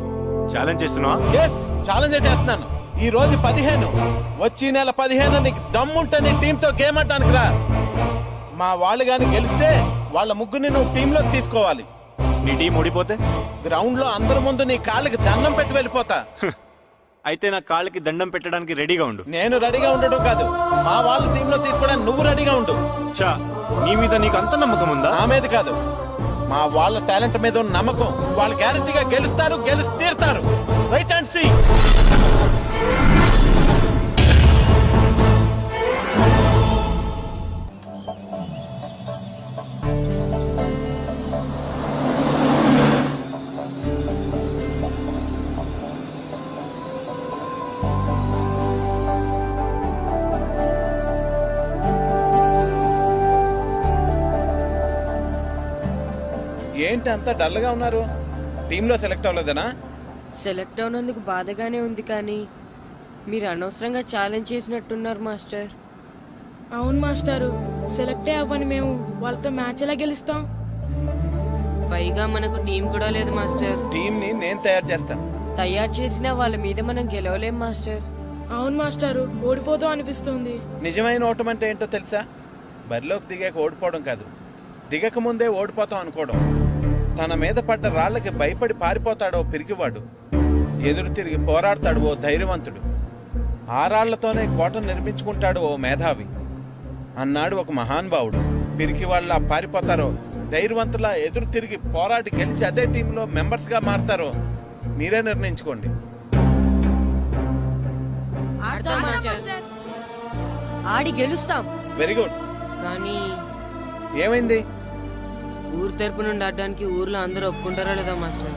[SPEAKER 6] ఛాలెంజ్ చేస్తున్నావా?
[SPEAKER 15] ఎస్, ఛాలెంజ్ చేస్తున్నాను. ఈ రోజు 15, వచ్చే నెల 15 నీకు దమ్ముంటే నీ టీంతో గేమ్ ఆడటానికి రా. మా వాళ్ళు గాని గెలిస్తే వాళ్ళ ముగ్గురిని నువ్వు టీంలోకి తీసుకోవాలి.
[SPEAKER 6] నీ టీం ఓడిపోతే
[SPEAKER 15] గ్రౌండ్ లో అందరి ముందు నీ కాళ్ళకి దండం పెట్టి వెళ్ళిపోతా.
[SPEAKER 6] అయితే నా కాళ్ళకి దండం పెట్టడానికి రెడీగా ఉండు.
[SPEAKER 15] నేను రెడీగా ఉండడం కాదు, మా వాళ్ళ టీంలో తీసుకోవడానికి నువ్వు రెడీగా ఉండు.
[SPEAKER 6] చా, నీ మీద నీకు అంత నమ్మకం ఉందా?
[SPEAKER 15] నా మీద కాదు,
[SPEAKER 10] మా వాళ్ళ టాలెంట్ మీద ఉన్న నమ్మకం. వాళ్ళు గ్యారంటీగా గెలుస్తారు, గెలిచి తీరుతారు. Right and see. ఏంటి అంత డల్గా ఉన్నారు? టీంలో సెలెక్ట్ అవ్వలేదనా?
[SPEAKER 12] సెలెక్ట్ అవునందుకు బాధగానే ఉంది, కానీ మీరు అనవసరంగా ఛాలెంజ్ చేసినట్టున్నారు మాస్టర్.
[SPEAKER 11] అవును మాస్టారు, సెలెక్టే అవ్వని మేము వాళ్ళతో మ్యాచ్ ఎలా గెలుస్తాం?
[SPEAKER 12] పైగా మనకు టీం కూడా లేదు మాస్టర్.
[SPEAKER 10] టీంని నేను తయారు చేస్తాను.
[SPEAKER 12] తయారు చేసిన వాళ్ళ మీద మనం గెలవలేం మాస్టర్.
[SPEAKER 11] అవును మాస్టారు, ఓడిపోతాం అనిపిస్తుంది.
[SPEAKER 10] నిజమైన ఓటం అంటే ఏంటో తెలుసా? బరిలోకి దిగాక ఓడిపోవడం కాదు, దిగక ముందే ఓడిపోతాం అనుకోవడం. తన మీద పడ్డ రాళ్ళకి భయపడి పారిపోతాడో పిరికివాడు, ఎదురు తిరిగి పోరాడతాడు ఓ ధైర్యవంతుడు, ఆ రాళ్లతోనే కోటను నిర్మించుకుంటాడు ఓ మేధావి అన్నాడు ఒక మహానుభావుడు. పిరికి వాళ్ళ పారిపోతారో, ధైర్యవంతులా ఎదురు తిరిగి పోరాడి గెలిచి అదే టీంలో మెంబర్స్గా మారతారో మీరే నిర్ణయించుకోండి.
[SPEAKER 12] ఆడి గెలుస్తాం.
[SPEAKER 10] Very good.
[SPEAKER 12] కానీ
[SPEAKER 10] ఏమైంది?
[SPEAKER 12] ఊరు తరపు నుండి ఆడడానికి ఊర్లో అందరూ ఒప్పుకుంటారా లేదా మాస్టర్?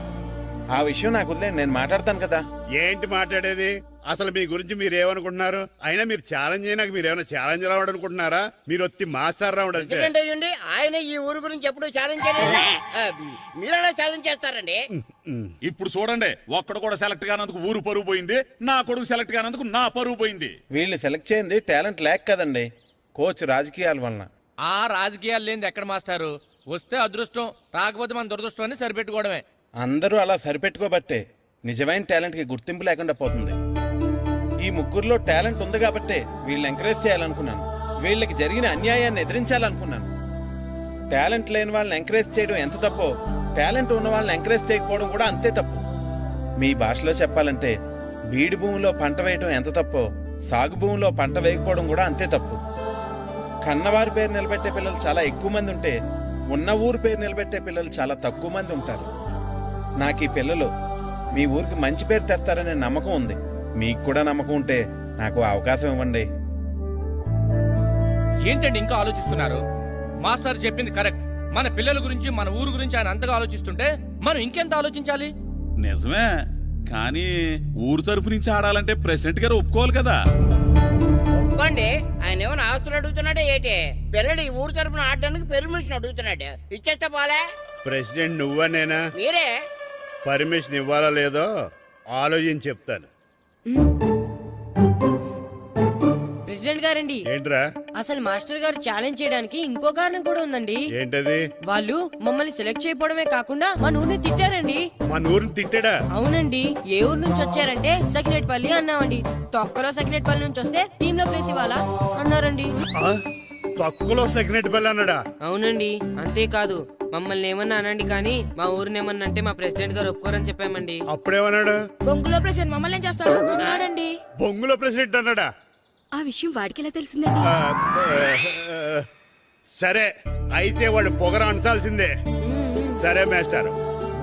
[SPEAKER 10] ఆ విషయం నాకు వదిలేండి, నేను మాట్లాడతాను కదా.
[SPEAKER 3] ఏంటి మాట్లాడేది? అసలు మీ గురించి మీరు ఏమనుకుంటున్నారు? అయినా మీరు ఛాలెంజ్ అయినాక మీరు ఏమైనా ఛాలెంజ్ రావడం అనుకుంటున్నారా? మీరు వచ్చి మాస్టర్ రావడం.
[SPEAKER 8] ఆయన ఈ ఊరు గురించి ఎప్పుడు ఛాలెంజ్ చేయలేదు. మీరెలా ఛాలెంజ్ చేస్తారండి?
[SPEAKER 14] ఇప్పుడు చూడండి, ఒక్కడు కూడా సెలెక్ట్ కానందుకు ఊరు పరువు పోయింది, నా కొడుకు సెలెక్ట్ కానందుకు నా పరువు పోయింది.
[SPEAKER 10] వీళ్ళు సెలెక్ట్ చేయింది టాలెంట్ లేక కదండి, కోచ్ రాజకీయాల వలన.
[SPEAKER 15] ఆ రాజకీయాలు లేనిది ఎక్కడ మాస్టారు? వస్తే అదృష్టం, రాకపోతే మన దురదృష్టం అని సరిపెట్టుకోవడమే.
[SPEAKER 10] అందరూ అలా సరిపెట్టుకోబట్టే నిజమైన టాలెంట్కి గుర్తింపు లేకుండా పోతుంది. ఈ ముగ్గురులో టాలెంట్ ఉంది కాబట్టే వీళ్ళని ఎంకరేజ్ చేయాలనుకున్నాను, వీళ్ళకి జరిగిన అన్యాయాన్ని ఎదిరించాలనుకున్నాను. టాలెంట్ లేని వాళ్ళని ఎంకరేజ్ చేయడం ఎంత తప్పో, టాలెంట్ ఉన్న వాళ్ళని ఎంకరేజ్ చేయకపోవడం కూడా అంతే తప్పు. మీ భాషలో చెప్పాలంటే బీడు భూమిలో పంట వేయడం ఎంత తప్పో, సాగు భూమిలో పంట వేయకపోవడం కూడా అంతే తప్పు. కన్నవారి పేరు నిలబెట్టే పిల్లలు చాలా ఎక్కువ మంది ఉంటే, ఉన్న ఊరు పేరు నిలబెట్టే పిల్లలు చాలా తక్కువ మంది ఉంటారు. నాకు ఈ పిల్లలు మీ ఊరికి మంచి పేరు తెస్తారనే నమ్మకం ఉంది. మీకు కూడా నమ్మకం ఉంటే నాకు అవకాశం ఇవ్వండి.
[SPEAKER 15] ఏంటండి ఇంకా ఆలోచిస్తున్నారు? మాస్టర్ చెప్పింది కరెక్ట్. మన పిల్లల గురించి, మన ఊరు గురించి ఆయన అంతగా ఆలోచిస్తుంటే మనం ఇంకెంత ఆలోచించాలి?
[SPEAKER 14] నిజమే, కానీ ఊరు తరపు నుంచి ఆడాలంటే ప్రెసిడెంట్ గారు ఒప్పుకోవాలి కదా.
[SPEAKER 8] ఒప్పుకోండి. ఆయన ఏమైనా ఆస్తులు అడుగుతున్నాడే ఏంటి? పిల్లడు ఈ ఊరు తరపున ఆడడానికి పర్మిషన్ అడుగుతున్నాడు. ఇచ్చేస్తే పోలే.
[SPEAKER 3] ప్రెసిడెంట్ నువ్వా నేనా?
[SPEAKER 8] మీరే.
[SPEAKER 3] పర్మిషన్ ఇవ్వాలా లేదో ఆలోచించి చెప్తాను.
[SPEAKER 12] ప్రెసిడెంట్ గారండి,
[SPEAKER 3] ఏంట్రా?
[SPEAKER 12] అసలు మాస్టర్ గారు ఛాలెంజ్ చేయడానికి ఇంకో కారణం కూడా ఉందండి.
[SPEAKER 3] ఏంటది?
[SPEAKER 12] వాళ్ళు మమ్మల్ని సెలెక్ట్ చేయకపోవడమే కాకుండా మన ఊరిని తిట్టారండి.
[SPEAKER 3] మన ఊరిని తిట్టాడా?
[SPEAKER 12] అవునండి. ఏ ఊరు నుంచి వచ్చారంటే సకినేట్పల్లి అన్నామండి. తొక్కలో సకినేట్పల్లి నుంచి వస్తే టీమ్ లో ప్లేస్ ఇవ్వాలా అన్నారండి.
[SPEAKER 3] తక్కువలో సెక్రటరీ అన్నాడా?
[SPEAKER 12] అవునండి. అంతేకాదు, మమ్మల్ని ఏమన్నా అనండి కానీ మా ఊరిని ఏమన్నా అంటే మా ప్రెసిడెంట్ గారు ఒప్పుకోరని చెప్పామండి.
[SPEAKER 3] అప్పుడేమన్నాడు?
[SPEAKER 11] బొంగులో ప్రెసిడెంట్ మమ్మల్ని ఏం చేస్తాడు అన్నాడండి.
[SPEAKER 3] బొంగులో ప్రెసిడెంట్ అన్నాడా?
[SPEAKER 11] ఆ విషయం వాడికి ఎలా తెలిసిందండి?
[SPEAKER 3] సరే, అయితే వాడు పొగర అంచాల్సిందే. సరే మాస్టర్,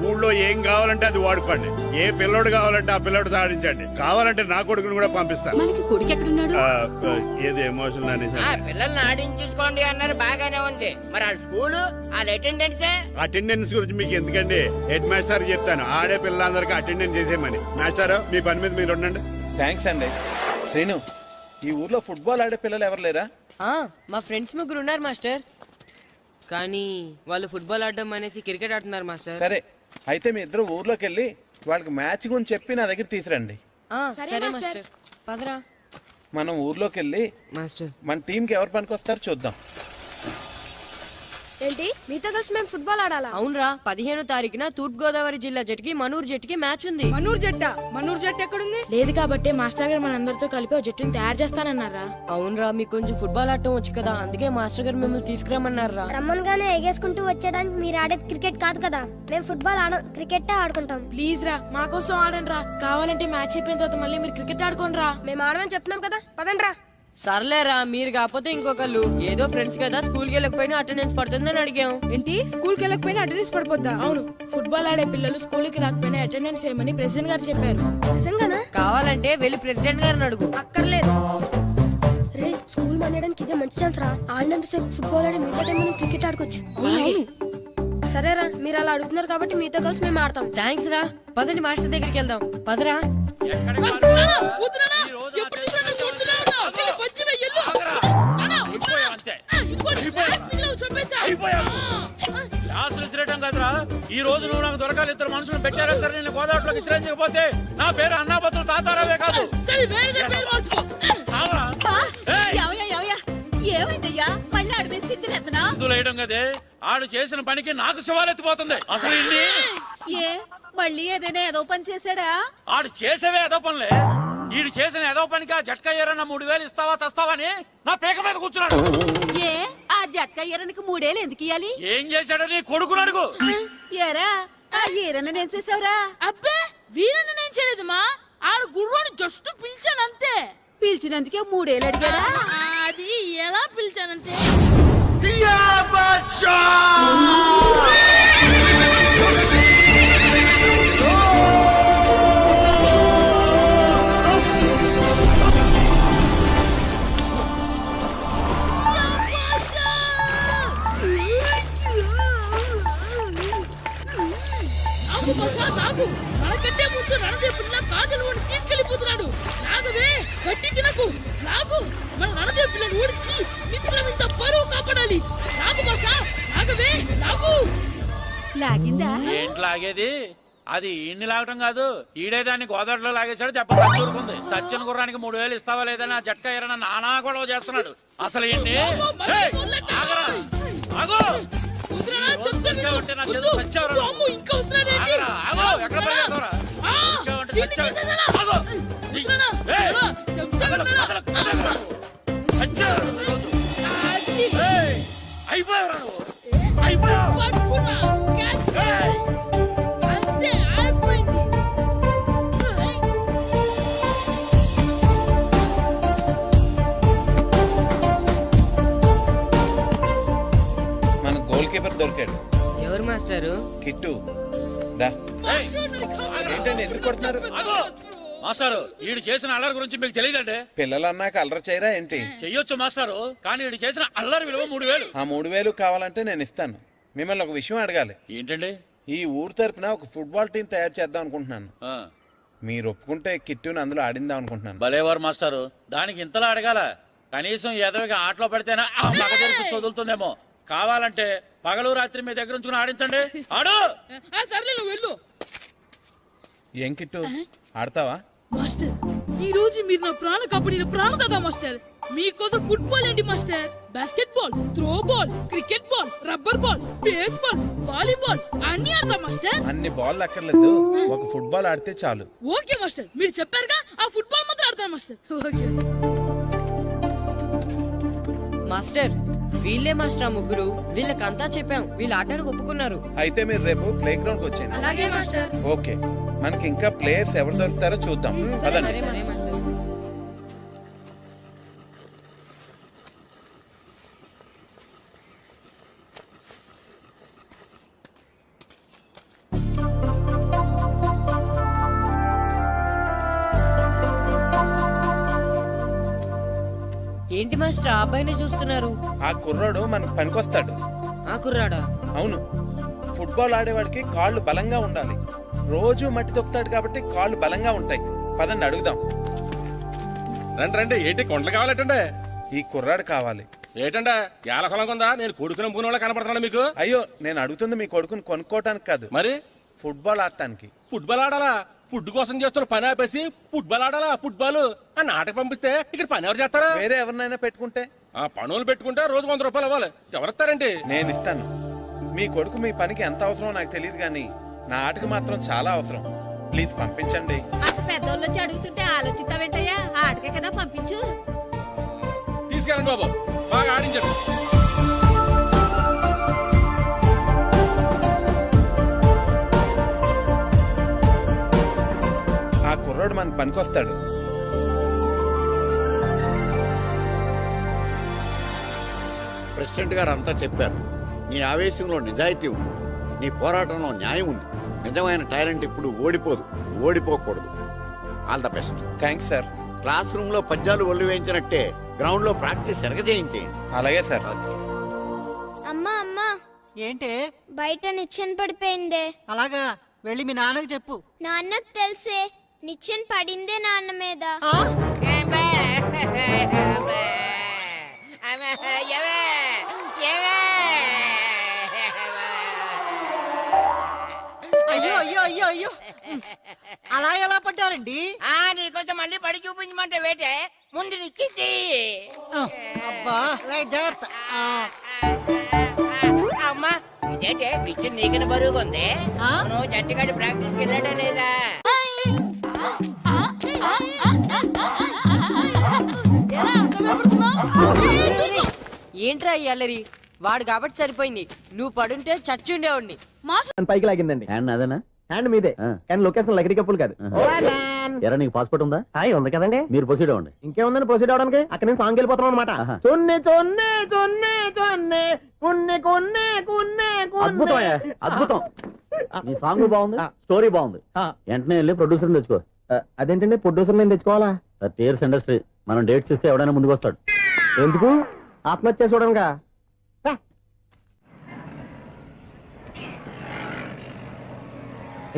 [SPEAKER 3] ఊళ్ళో ఏం కావాలంటే అది వాడుకోండి. ఏ పిల్లోడు కావాలంటే ఆ పిల్లోడు సాధించండి. కావాలంటే నా కొడుకుని కూడా పంపిస్తాను.
[SPEAKER 11] కొడుకు ఎక్కడున్నాడు?
[SPEAKER 3] ఏది ఎమోషన్
[SPEAKER 8] పిల్లల్ని ఆడించేసుకోండి అన్నారు, బాగానే ఉంది. మరి ఆ స్కూలు, వాళ్ళ
[SPEAKER 3] అటెండెన్స్ గురించి మీకు ఎందుకండి? హెడ్ మాస్టర్ చెప్తాను, ఆడే పిల్లలందరికీ అటెండెన్స్ చేసేయమని. మాస్టర్, మీ పని మీద మీరు ఉండండి.
[SPEAKER 10] థ్యాంక్స్ అండి. శ్రీను, ఈ ఊర్లో ఫుట్బాల్ ఆడే పిల్లలు ఎవరు లేరా?
[SPEAKER 12] మా ఫ్రెండ్స్ ముగ్గురు ఉన్నారు మాస్టర్, కానీ వాళ్ళు ఫుట్బాల్ ఆడడం అనేసి క్రికెట్ ఆడుతున్నారు మాస్టర్.
[SPEAKER 10] సరే, అయితే మీ ఇద్దరు ఊర్లోకి వెళ్ళి వాళ్ళకి మ్యాచ్ గురించి చెప్పి నా దగ్గర తీసురండి.
[SPEAKER 12] సరే మాస్టర్, పదరా.
[SPEAKER 10] మనం ఊర్లోకి వెళ్ళి
[SPEAKER 12] మాస్టర్
[SPEAKER 10] మన టీంకి ఎవరు పనికొస్తారో చూద్దాం.
[SPEAKER 11] ఏంటి మీతో కలిసి మేము ఫుట్బాల్ ఆడాలా?
[SPEAKER 12] అవునరా, 15వ తారీఖున తూర్పు గోదావరి జిల్లా జట్టుకి మనూరు జట్టుకి మ్యాచ్ ఉంది.
[SPEAKER 11] మనూరు జట్టు ఎక్కడుంది? లేదు కాబట్టి మాస్టర్ గారు మనందరితో కలిపి ఒక జట్టుని తయారు చేస్తానన్నారా?
[SPEAKER 12] అవునరా, మీకు కొంచెం ఫుట్బాల్ ఆడటం వచ్చు కదా, అందుకే మాస్టర్ గారు మిమ్మల్ని తీసుకురామన్నారా.
[SPEAKER 5] రమ్మన్గానే ఎగేసుకుంటూ వచ్చేయడానికి మీరు ఆడేది క్రికెట్ కాదు కదా. మేము ఫుట్బాల్ ఆడం, క్రికెట్ ఆడుకుంటాం.
[SPEAKER 11] ప్లీజ్ రా, మా కోసం ఆడండి రా. కావాలంటే మ్యాచ్ అయిపోయిన తర్వాత మళ్ళీ మీరు క్రికెట్ ఆడుకోండి రా. మేము ఆడమని చెప్తున్నాం కదా, పదండి రా.
[SPEAKER 12] సర్లేరా మీరు కాకపోతే ఇంకొకళ్ళు ఏదో ఫ్రెండ్స్ కదా స్కూల్కి వెళ్ళకపోయినా అటెండెన్స్ పడుతుందని అడిగాం.
[SPEAKER 11] ఏంటి స్కూల్కి వెళ్ళకపోయినా అటెండెన్స్ పడిపోద్దా? అవును, ఫుట్బాల్ ఆడే పిల్లలు స్కూల్కి రాకపోయినా అటెండెన్స్ చేయమని ప్రెసిడెంట్ గారు చెప్పారు. నిజంగానా?
[SPEAKER 12] కావాలంటే వెళ్ళి ప్రెసిడెంట్ గారిని అడుగు.
[SPEAKER 11] అక్కర్లేదు. రే, స్కూల్ మానేయడానికి ఇదే మంచి ఛాన్స్ రా. ఆడినంతసేపు ఫుట్బాల్ ఆడి మిగతా టైం మనం క్రికెట్ ఆడుకోవచ్చు. సరేరా, మీరు అలా అడుగుతున్నారు కాబట్టి మీతో కలిసి మేము ఆడతాం.
[SPEAKER 12] థ్యాంక్స్ రా. పదండి మాస్టర్ దగ్గరికి వెళ్దాం. పదరా.
[SPEAKER 10] గ్లాసులు విసిరేయడం కదరా, ఈ రోజు నువ్వు నాకు దొరకాలి. ఇద్దరు మనుషులు పెట్టారా సరే, నేను గోదావరిలోకి విసిరించకపోతే నా పేరు అన్నాపత్రులు తాతారావే కాదు.
[SPEAKER 5] ఏమైందయ్యా మళ్ళీ అడిపే సిద్ధులు ఎత్తనా?
[SPEAKER 10] ముందులు వేయడం కదే, ఆడు చేసిన పనికి నాకు శివాలెత్తిపోతుంది. అసలు ఇన్ని
[SPEAKER 5] ఏ మళ్ళీ ఏదైనా ఏదో పని చేశాడా?
[SPEAKER 10] ఆడు చేసేవే ఏదో పనులే. ఈడు చేసిన ఏదో పనికి ఆ జట్కా ఏరన్న 3000 ఇస్తావా చస్తావని నా పేక మీద కూర్చున్నాడు.
[SPEAKER 5] ఏ ఆ జట్కా ఈరనికి 3 ఏళ్ళు ఎందుకు ఇయ్యాలి?
[SPEAKER 10] ఏం చేశాడో నీ కొడుకును అడుగు.
[SPEAKER 5] ఏరా ఆ ఈరన్న నేను చేసావురా?
[SPEAKER 9] అబ్బే వీరన్న నేను చేయలేదమ్మా, ఆడు గుర్రాన్ని జస్ట్ పిలిచానంతే.
[SPEAKER 5] పిలిచినందుకే 3 ఏళ్ళు అడిగాడా?
[SPEAKER 9] అది ఎలా పిలిచానంతే. మనకంటే ముందు రణదేవుడిన కాజలవాడిని తీసుకెళ్లిపోతున్నాడు. నాగవే గట్టి తినకు. నాగు మన రణదేవు పిల్లని ఓడించి మిత్రం ఇంత పరువు కాపాడాలి. నాగు బాసా, నాగవే నాగు.
[SPEAKER 5] లాగిందా?
[SPEAKER 10] ఏంటి లాగేది? అది ఈయన్ని లాగటం కాదు, ఈడే దాన్ని గోదావరిలో లాగేశాడు. దెబ్బ చచ్చూరుకుంది. చచ్చిన గుర్రానికి 3000 ఇస్తావా లేదని ఆ జట్కా ఏరన్న నానా గొడవ చేస్తున్నాడు. అసలు ఏంటి?
[SPEAKER 15] మన గోల్ కీపర్ దొరికాడు.
[SPEAKER 12] ఎవరు మాస్టారు?
[SPEAKER 15] కిట్టు దా. ఏంటండి ఎందుకు కొడుతున్నారు?
[SPEAKER 10] మాస్టారు, ఈడు చేసిన అల్లరి గురించి మీకు తెలియదండి.
[SPEAKER 15] పిల్లలు అన్నాక అల్లరి చేయరా ఏంటి?
[SPEAKER 10] చెయ్యొచ్చు మాస్టారు, కానీ ఈడు చేసిన అల్లరి విలువ 3000.
[SPEAKER 15] ఆ 3000 కావాలంటే నేను ఇస్తాను. మిమ్మల్ని ఒక విషయం అడగాలి.
[SPEAKER 10] ఏంటండి?
[SPEAKER 15] ఈ ఊరు తరపున ఒక ఫుట్బాల్ టీం తయారు చేద్దాం అనుకుంటున్నాను. మీరు ఒప్పుకుంటే కిట్టుని అందులో ఆడిందాం అనుకుంటున్నాను.
[SPEAKER 10] భలేవారు మాస్టారు, దానికి ఇంతలా అడగాల? కనీసం ఎదవిగా ఆటలో పడితేనే ఆ మగ తెరికి వదులుతుందేమో. కావాలంటే పగలు రాత్రి మీ దగ్గర ఉంచుకుని ఆడించండి. ఆడు.
[SPEAKER 9] సర్లే నువ్వు వెళ్ళు.
[SPEAKER 15] ఏం కిట్టు ఆడతావా?
[SPEAKER 9] మాస్టర్, ఈ రోజు మీరు నా ప్రాణ కాపాడిన ప్రాణదాత మాస్టర్. మీకోసం ఫుట్బాల్ ఏంటి master, basket ball, throw ball, cricket ball, rubber ball, base ball, volleyball అన్ని ఆడతా మాస్టర్.
[SPEAKER 15] అన్ని బాల్ అక్కర్లేదు, ఒక ఫుట్బాల్ ఆడితే చాలు.
[SPEAKER 9] ఓకే మాస్టర్, మీరు చెప్పారుగా, ఆ ఫుట్బాల్ మాత్రం ఆడతాను మాస్టర్. ఓకే
[SPEAKER 12] మాస్టర్, వీళ్ళే మాస్టర్ ఆ ముగ్గురు. వీళ్ళకంతా చెప్పాం, వీళ్ళు ఆడడానికి ఒప్పుకున్నారు.
[SPEAKER 15] అయితే మీరు రేపు ప్లే గ్రౌండ్ కి వచ్చేయండి.
[SPEAKER 9] అలాగే మాస్టర్.
[SPEAKER 15] ఓకే, మనకి ఇంకా ప్లేయర్స్ ఎవరు దొరుకుతారో చూద్దాం.
[SPEAKER 12] సరే
[SPEAKER 15] పదండి.
[SPEAKER 12] మాస్టర్. ఏంటి మాస్టర్ ఆ అబ్బాయిని చూస్తున్నారు?
[SPEAKER 15] ఆ కుర్రాడు మనకు పనికొస్తాడు.
[SPEAKER 12] ఆ కుర్రాడా?
[SPEAKER 15] అవును, ఫుట్బాల్ ఆడేవాడికి కాళ్ళు బలంగా ఉండాలి. రోజు మట్టి తొక్కుతాడు కాబట్టి కాళ్ళు బలంగా ఉంటాయి. పదండి అడుగుదాం.
[SPEAKER 4] రండి రండి. ఏంటి కొండలు కావాలటండే?
[SPEAKER 15] ఈ కుర్రాడు కావాలి.
[SPEAKER 4] ఏటండా ఏలకొలంగా ఉందా? నేను కొడుకుని పూన వాళ్ళ కనపడుతున్నా మీకు?
[SPEAKER 15] అయ్యో, నేను అడుగుతుంది మీ కొడుకుని కొనుక్కోవటానికి కాదు,
[SPEAKER 4] మరి
[SPEAKER 15] ఫుట్బాల్ ఆడటానికి.
[SPEAKER 4] ఫుట్బాల్ ఆడాలా? ఫుడ్ కోసం చేస్తున్న పని ఆపేసి ఫుట్బాల్ ఆడాలా? ఫుట్బాల్ ఆ నాటకు పంపిస్తే ఇక్కడ పని ఎవరు చేస్తారా?
[SPEAKER 15] వేరే ఎవరినైనా పెట్టుకుంటే?
[SPEAKER 4] ఆ పనులు పెట్టుకుంటే రోజు 100 రూపాయలు ఇవ్వాలి. ఎవరిస్తారండి?
[SPEAKER 15] నేను ఇస్తాను. మీ కొడుకు మీ పనికి ఎంత అవసరమో నాకు తెలియదు, కానీ నా ఆటకు మాత్రం చాలా అవసరం. ప్లీజ్ పంపించండి.
[SPEAKER 5] అంత పెద్దోళ్ళు వచ్చి అడుగుతుంటే ఆలోచిస్తావేంటయ్యా? ఆటకే కదా పంపించు.
[SPEAKER 4] తీసుకెళ్ళండి బాబు, బాగా ఆడించండి.
[SPEAKER 15] ఆ కుర్రాడు మనకు పనికొస్తాడు.
[SPEAKER 8] ప్రెసిడెంట్ గారు అంతా చెప్పారు. నీ ఆవేశంలో నిజాయితీ ఉంది, నీ పోరాటంలో న్యాయం ఉంది. నిజమైన టాలెంట్ ఇప్పుడు ఓడిపోదు, ఓడిపోకూడదు. All the best.
[SPEAKER 15] Thanks sir.
[SPEAKER 8] Class room లో పద్యాలు ఒళ్ళు వేయించినట్టే గ్రౌండ్ లో ప్రాక్టీస్ ఎరగజేయించేయండి.
[SPEAKER 15] అలాగే సార్.
[SPEAKER 11] అమ్మా అమ్మా,
[SPEAKER 13] ఏంటే
[SPEAKER 11] బయట నిచ్చెన పడిపోయిందే.
[SPEAKER 13] అలాగా వెళ్ళి మీ నాన్నకి చెప్పు.
[SPEAKER 11] నాన్నకు తెలిసే, నిచ్చెన పడిందే నాన్న మీద.
[SPEAKER 13] అయ్యో అయ్యో అయ్యో అయ్యో, అలా ఎలా పడ్డారండి?
[SPEAKER 8] నీకోసం మళ్ళీ పడి చూపించమంటే వేటే, ముందు నిచ్చింది.
[SPEAKER 13] అబ్బా జాగ్రత్త.
[SPEAKER 8] అమ్మా ఇదేంటే నిచ్చిన నీకన బరువుగా ఉంది. నువ్వు జంటగాడి ప్రాక్టీస్కి వెళ్ళాడా లేదా?
[SPEAKER 12] ఏంట్రా ఈ అల్లరి? వాడు కాబట్టి సరిపోయింది, నువ్వు పడుంటే చచ్చి ఉండేవాడిని.
[SPEAKER 4] పైకి లాగిందండి.
[SPEAKER 3] హ్యాండ్ అదేనా?
[SPEAKER 4] హ్యాండ్ మీదే, కానీ లొకేషన్ లగడి కప్పులు కాదు.
[SPEAKER 3] ఎరా నీకు పాస్పోర్ట్ ఉందా?
[SPEAKER 4] ఉంది కదండి.
[SPEAKER 3] మీరు ప్రొసీడ్ అవ్వండి.
[SPEAKER 4] ఇంకేముందని ప్రొసీడ్ అవడానికి? అక్కడ నుంచి సాంగ్ వెళ్ళిపోతున్నాం అనమాట. చొన్నే చొన్నే చొన్నే చొన్నే కున్నే కొన్నే కున్నే
[SPEAKER 3] అద్భుతం అయ్యా, అద్భుతం. నీ సాంగ్ బాగుంది, స్టోరీ బాగుంది. వెంటనే వెళ్ళి ప్రొడ్యూసర్ తెచ్చుకో.
[SPEAKER 4] అదేంటండి ప్రొడ్యూసర్ నేను తెచ్చుకోవాలా?
[SPEAKER 3] టీఆర్ఎస్ ఇండస్ట్రీ, మనం డేట్స్ ఇస్తే ఎవడైనా ముందుకు వస్తాడు.
[SPEAKER 4] ఎందుకు? ఆత్మహత్య చూడనుగా.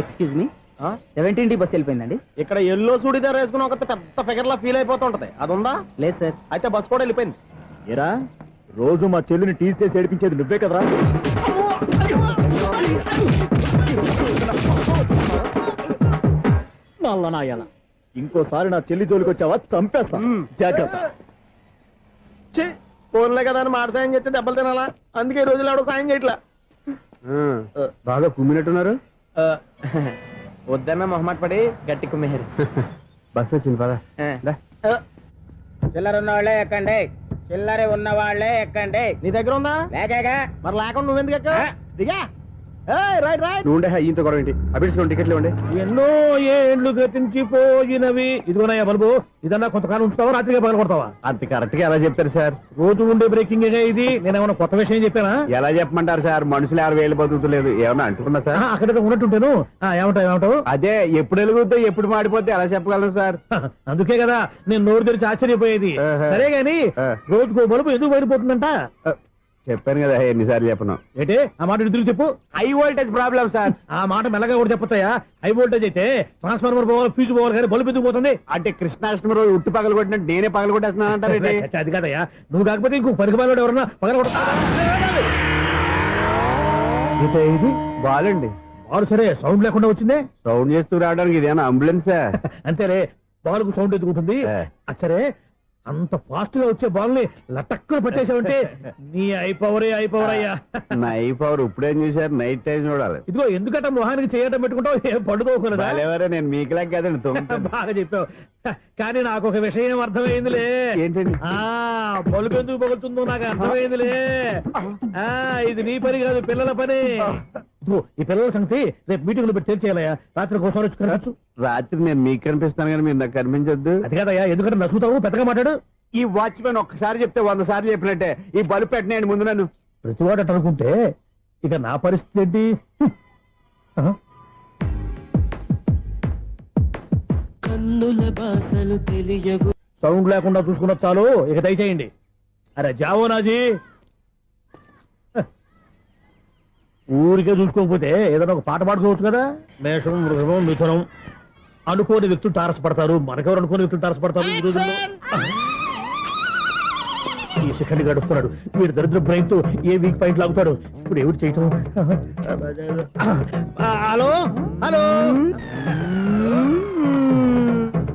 [SPEAKER 2] Excuse me, 17D bus వెళ్ళిపోయిందండి.
[SPEAKER 4] ఇక్కడ ఎల్లో చూడిదార్ వేసుకుని ఒక పెద్ద ఫిగర్ లా ఫీల్ అయిపోతుంటది, అది ఉందా?
[SPEAKER 2] లేదు సార్.
[SPEAKER 4] అయితే బస్ కూడా వెళ్ళిపోయింది.
[SPEAKER 3] ఏరా రోజు మా చెల్లిని టీస్ చేసి ఏడిపించేది నువ్వే కదరా? నాయన, ఇంకోసారి నా చెల్లి జోలికి వచ్చావా చంపేస్తా, జాగ్రత్త.
[SPEAKER 4] ఫోన్లే కదా అని మాట సాయం చేస్తే దెబ్బలు తినాలా? అందుకే ఈ రోజులు ఎవడో సాయం చేయట్లా.
[SPEAKER 3] బాగా కుమ్మినట్టున్నారు.
[SPEAKER 4] వద్దన్న మొహమాట పడి గట్టి కుమ్మేరు.
[SPEAKER 3] బస్ వచ్చింది పదా.
[SPEAKER 8] చిల్లర ఉన్న వాళ్ళే ఎక్కండి, చిల్లర ఉన్న వాళ్ళే ఎక్కండి.
[SPEAKER 4] నీ దగ్గర ఉందా?
[SPEAKER 8] లేకగా
[SPEAKER 4] మరి లేకుండా నువ్వెందుకు ఎక్కావు? దిగా. Right right.
[SPEAKER 3] నువ్వు ఉండే ఇంత గొడవ ఏంటి? అభిడ్స్ టికెట్లు ఇవ్వండి.
[SPEAKER 2] ఎన్నో ఏండ్లు గతించిపోయినవి. ఇదిగోనయ్యా బల్బు, ఇదన్నా కొంతకాలం ఉంచుతావా, రాత్రిగా పగల కొడతావా?
[SPEAKER 3] అంత కరెక్ట్ గా ఎలా చెప్తారు సార్?
[SPEAKER 2] రోజు ఉండే బ్రేకింగ్ ఇది. నేనేమన్నా కొత్త విషయం చెప్పానా?
[SPEAKER 3] ఎలా చెప్పమంటారు సార్? మనుషులు 60 బతుకుతలేదు, ఏమన్నా అంటున్నా సార్?
[SPEAKER 2] అక్కడ ఉన్నట్టుంటాను. ఏమంటావు?
[SPEAKER 3] అదే ఎప్పుడు వెలుగుతో ఎప్పుడు మాడిపోతే ఎలా చెప్పగలను సార్?
[SPEAKER 2] అందుకే కదా నేను నోరు తెరిచి ఆశ్చర్యపోయేది. సరే గాని రోజుకో బల్బు ఎందుకు బయటపోతుందంట?
[SPEAKER 3] చెప్పాను కదా ఎన్నిసార్లు చెప్పను.
[SPEAKER 2] ఏంటి ఆ మాట తిరిగి చెప్పు.
[SPEAKER 3] High voltage problem sir.
[SPEAKER 2] ఆ మాట మెల్లగా కూడా చెప్పొస్తాయా? హై వోల్టేజ్ అయితే ట్రాన్స్ఫార్మర్ పోవాలి, ఫ్యూజ్ పోవాలి, కానీ బల్బు ఎందుకు పోతుంది?
[SPEAKER 3] అంటే కృష్ణాష్టమి రోజు ఉట్టి పగలు కొట్టినట్టు నేనే పగలు కొట్టేస్తున్నాను అంటారు.
[SPEAKER 2] అది కాదయ్యా, నువ్వు కాకపోతే ఇంకో పనికి బాగా ఎవరన్నా పగల కొడతా. ఇది
[SPEAKER 3] బాలండి.
[SPEAKER 2] బాలు సరే, సౌండ్ లేకుండా వచ్చిందే.
[SPEAKER 3] సౌండ్ చేస్తూ రావడానికి ఇదేనా అంబులెన్స్?
[SPEAKER 2] అంతేలే, బాలుకు సౌండ్ ఎదుగుతుంది. సరే, అంత ఫాస్ట్ గా వచ్చే బాల్ ని లటక్కులు పట్టేసావంటే నీ ఐపవర్ అయ్యా.
[SPEAKER 3] నా ఐపవర్ ఇప్పుడేం చూసారు? నైట్ టైం చూడాలి.
[SPEAKER 2] ఇదిగో ఎందుకంటే మొహానికి చేయటం పెట్టుకుంటావు, ఏం పండుకోకూడదా?
[SPEAKER 3] నేను మీకులా కదండి.
[SPEAKER 2] బాగా చెప్పావు, కానీ నాకు ఒక విషయం అర్థమైందిలే.
[SPEAKER 3] ఏంటండి?
[SPEAKER 2] బల్బు ఎందుకు పగులుతుందో నాకు అర్థమైందిలే. ఇది నీ పని కాదు, పిల్లల పని. ఈ పిల్లల సంగతి రేపు మీటింగ్ లో పెట్టి తెలిసేయాలయ్యా. రాత్రి ఒకసారి వచ్చి కనవచ్చు.
[SPEAKER 3] రాత్రి నేను మీకు కనిపిస్తాను కానీ మీరు నాకు కనిపించొద్దు.
[SPEAKER 2] అది కాదయ్యా, ఎందుకంటే నచ్చుతావు, పెద్దగా మాట్లాడు.
[SPEAKER 3] ఈ వాచ్మెన్ ఒక్కసారి చెప్తే 100 సార్లు చెప్పినట్టే. ఈ బల్బు పెట్టినాయండి ముందు నన్ను.
[SPEAKER 2] ప్రతివాడు అట్ట అనుకుంటే ఇక నా పరిస్థితి ఏంటి? సౌండ్ లేకుండా చూసుకున్న చాలు, ఇక దయచేయండి. అరే జావో నాజీ, ఊరికే చూసుకోకపోతే ఏదైనా ఒక పాట పాడుకోవచ్చు కదా. మేషం, వృషభం, మిథునం అనుకోని వ్యక్తులు తారసపడతారు. మనకెవరు అనుకోని వ్యక్తులు తారసపడతారు ఈ రోజుల్లో. ఈ సెకండ్ గడుస్తున్నాడు వీడు దరిద్ర బ్రెయిన్ తో ఏ వీక్ పాయింట్ లాగుతాడు. ఇప్పుడు ఎవరు చేయటం? Hello hello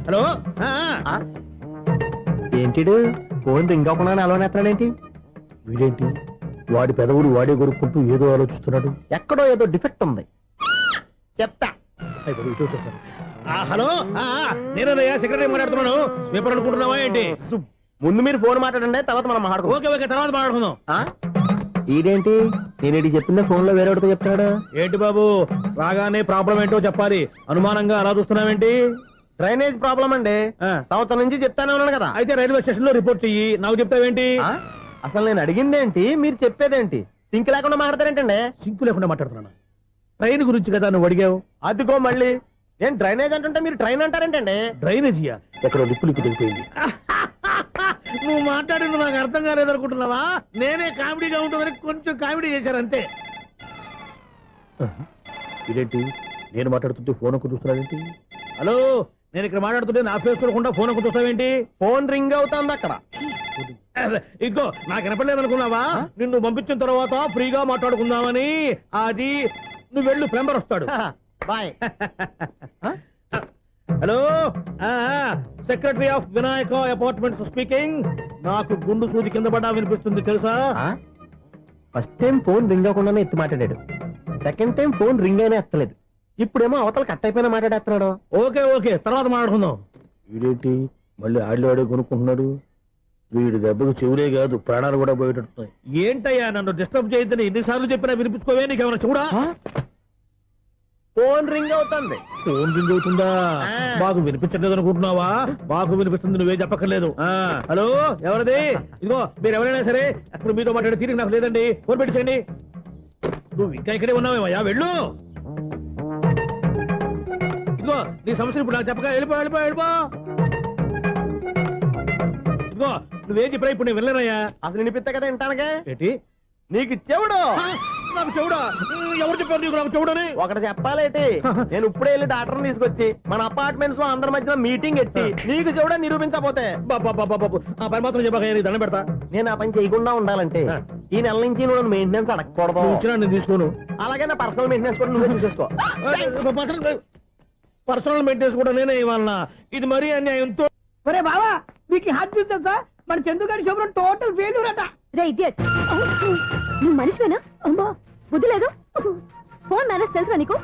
[SPEAKER 2] hello.
[SPEAKER 4] ఏంటిడు ఫోన్ రింగ్ అవ్వకుండా అలవనేస్తాడేంటి?
[SPEAKER 2] వీడేంటి వాడి పెదవులు వాడే కొరుక్కుంటూ ఏదో ఆలోచిస్తున్నాడు.
[SPEAKER 4] ఎక్కడో ఏదో డిఫెక్ట్ ఉంది, చెప్తా.
[SPEAKER 2] హలో, నేనయ్యా సెక్రటరీ మాట్లాడుతున్నాను. స్వీపర్ అనుకుంటున్నావా ఏంటి?
[SPEAKER 4] ముందు మీరు ఫోన్ మాట్లాడండి, తర్వాత మనం మాట్లాడుకుందాం.
[SPEAKER 2] ఓకే ఓకే, తర్వాత మాట్లాడుకుందాం.
[SPEAKER 4] ఇదేంటి నేను చెప్పిందే ఫోన్ లో వేరే ఒకటి చెప్తాడు.
[SPEAKER 2] ఏంటి బాబు, రాగానే ప్రాబ్లం ఏంటో చెప్పాలి. అనుమానంగా అలా చూస్తున్నావేంటి?
[SPEAKER 4] డ్రైనేజ్ ప్రాబ్లం అండి. సంవత్సరం నుంచి చెప్తానే ఉన్నాను కదా.
[SPEAKER 2] అయితే రైల్వే స్టేషన్ లో రిపోర్ట్ చెయ్యి, నాకు చెప్తావేంటి?
[SPEAKER 4] అసలు నేను అడిగిందేంటి, మీరు చెప్పేదేంటి? సింక్ లేకుండా మాట్లాడతారేంటండి?
[SPEAKER 2] సింకు లేకుండా మాట్లాడుతున్నాను. ట్రైన్ గురించి కదా నువ్వు అడిగావు.
[SPEAKER 4] అదిగో మళ్ళీ నేను డ్రైనేజ్ అంటుంటే మీరు ట్రైన్ అంటారేంటండి?
[SPEAKER 2] డ్రైనేజీయా? ఎక్కడ లిప్పు దిగిపోయింది. నువ్వు మాట్లాడింది నాకు అర్థం కాలేదనుకుంటున్నావా? నేనే కామెడీగా ఉంటుందని కొంచెం కామెడీ చేశారు అంతే. ఇదేంటి నేను మాట్లాడుతుంటే ఫోన్ ఒక్క చూస్తున్నావేంటి? హలో, నేను ఇక్కడ మాట్లాడుతుంటే నా ఫేస్ చూడకుండా ఫోన్ ఒక్క చూస్తావేంటి?
[SPEAKER 4] ఫోన్ రింగ్ అవుతుంది అక్కడ.
[SPEAKER 2] ఇదిగో నాకు వినపడలేదు అనుకున్నావా? నిన్ను పంపించిన తర్వాత ఫ్రీగా మాట్లాడుకుందామని. అది నువ్వు వెళ్ళు, ప్లంబర్ వస్తాడు.
[SPEAKER 4] Bye.
[SPEAKER 2] Hello, secretary of Vinayaka apartments speaking. నాకు గుండు సూది కింద పడ్డా వినిపిస్తుంది తెలుసా?
[SPEAKER 4] ఫస్ట్ టైం ఫోన్ రింగ్ అవ్వకుండానే ఎత్తి మాట్లాడాడు. సెకండ్ టైం ఫోన్ రింగ్ అయినా ఎత్తలేదు. ఇప్పుడేమో అవతల కట్ అయిపోయినా మాట్లాడేస్తున్నాడు.
[SPEAKER 2] ఓకే ఓకే, తర్వాత మాట్లాడుకుందాం. వీడేంటి మళ్ళీ ఆడిలో కొనుక్కుంటున్నాడు? వీడి దెబ్బకు చెవులే కాదు ప్రాణాలు కూడా పోయేటట్టున్నాయి. ఏంటయ్యా నన్ను డిస్టర్బ్ చేయొద్దని ఎన్నిసార్లు చెప్పినా వినిపించుకోవే? నీకేమైనా చూడా?
[SPEAKER 4] ఫోన్ రింగ్ అవుతుంది.
[SPEAKER 2] ఫోన్ రింగ్ అవుతుందా? మాకు వినిపించలేదు అనుకుంటున్నావా? మాకు వినిపిస్తుంది, నువ్వే చెప్పక్కర్లేదు. హలో, ఎవరిది? ఇదిగో మీరు ఎవరైనా సరే అక్కడ మీతో మాట్లాడే తీరిక నాకు లేదండి. ఫోన్ పెట్టేసేయండి. నువ్వు ఇంకా ఇక్కడే ఉన్నావేమయ్యా, వెళ్ళు. ఇదిగో నీ సమస్యలు ఇప్పుడు నాకు చెప్పక వెళ్ళిపో వెళ్ళిపో వెళ్ళిపో. ఇదిగో నువ్వేం చెప్పరా ఇప్పుడు నేను వెళ్ళానయ్యా.
[SPEAKER 4] అసలు వినిపిస్తా కదా వింటానుగా.
[SPEAKER 2] ఏంటి
[SPEAKER 4] నీకు చెవుడు?
[SPEAKER 2] నాకు చెవుడా? ఎవరు చెప్పారు నీకు నాకు చెవుడని?
[SPEAKER 4] ఒకటి చెప్పాలేటి. నేను ఇప్పుడే వెళ్ళి డాక్టర్ని తీసుకొచ్చి మన అపార్ట్మెంట్స్ లో అందరి మధ్యన మీటింగ్ ఎట్టి నీకు చెవుడా నిరూపించకపోతే
[SPEAKER 2] ఆ పని మాత్రం చెప్పక దండం పెడతా.
[SPEAKER 4] నేను ఆ పని చేయకుండా ఉండాలంటే ఈ నెల నుంచి నువ్వు మెయింటెనెన్స్ అడగకూడదు.
[SPEAKER 2] ఇచ్చినా నేను తీసుకోను.
[SPEAKER 4] అలాగే నా పర్సనల్ మెయింటెనెన్స్ కూడా నువ్వే చూసేసుకో.
[SPEAKER 2] పర్సనల్ మెయింటెనెన్స్ కూడా నేనే ఇవ్వాలన్నా? ఇది మరీ అన్యాయంతో.
[SPEAKER 13] ఒరే బావా, మీకు హార్ట్ చూస్తా మన చందుగారి శుభ్రం టోటల్ ఫెయిల్యూర్ అట.
[SPEAKER 5] రే ఇడియట్, నువ్వు మనిషివేనా? అమ్మా బుద్ధి లేదు. ఫోన్ మేనేజ్ తెలుసా నీకు?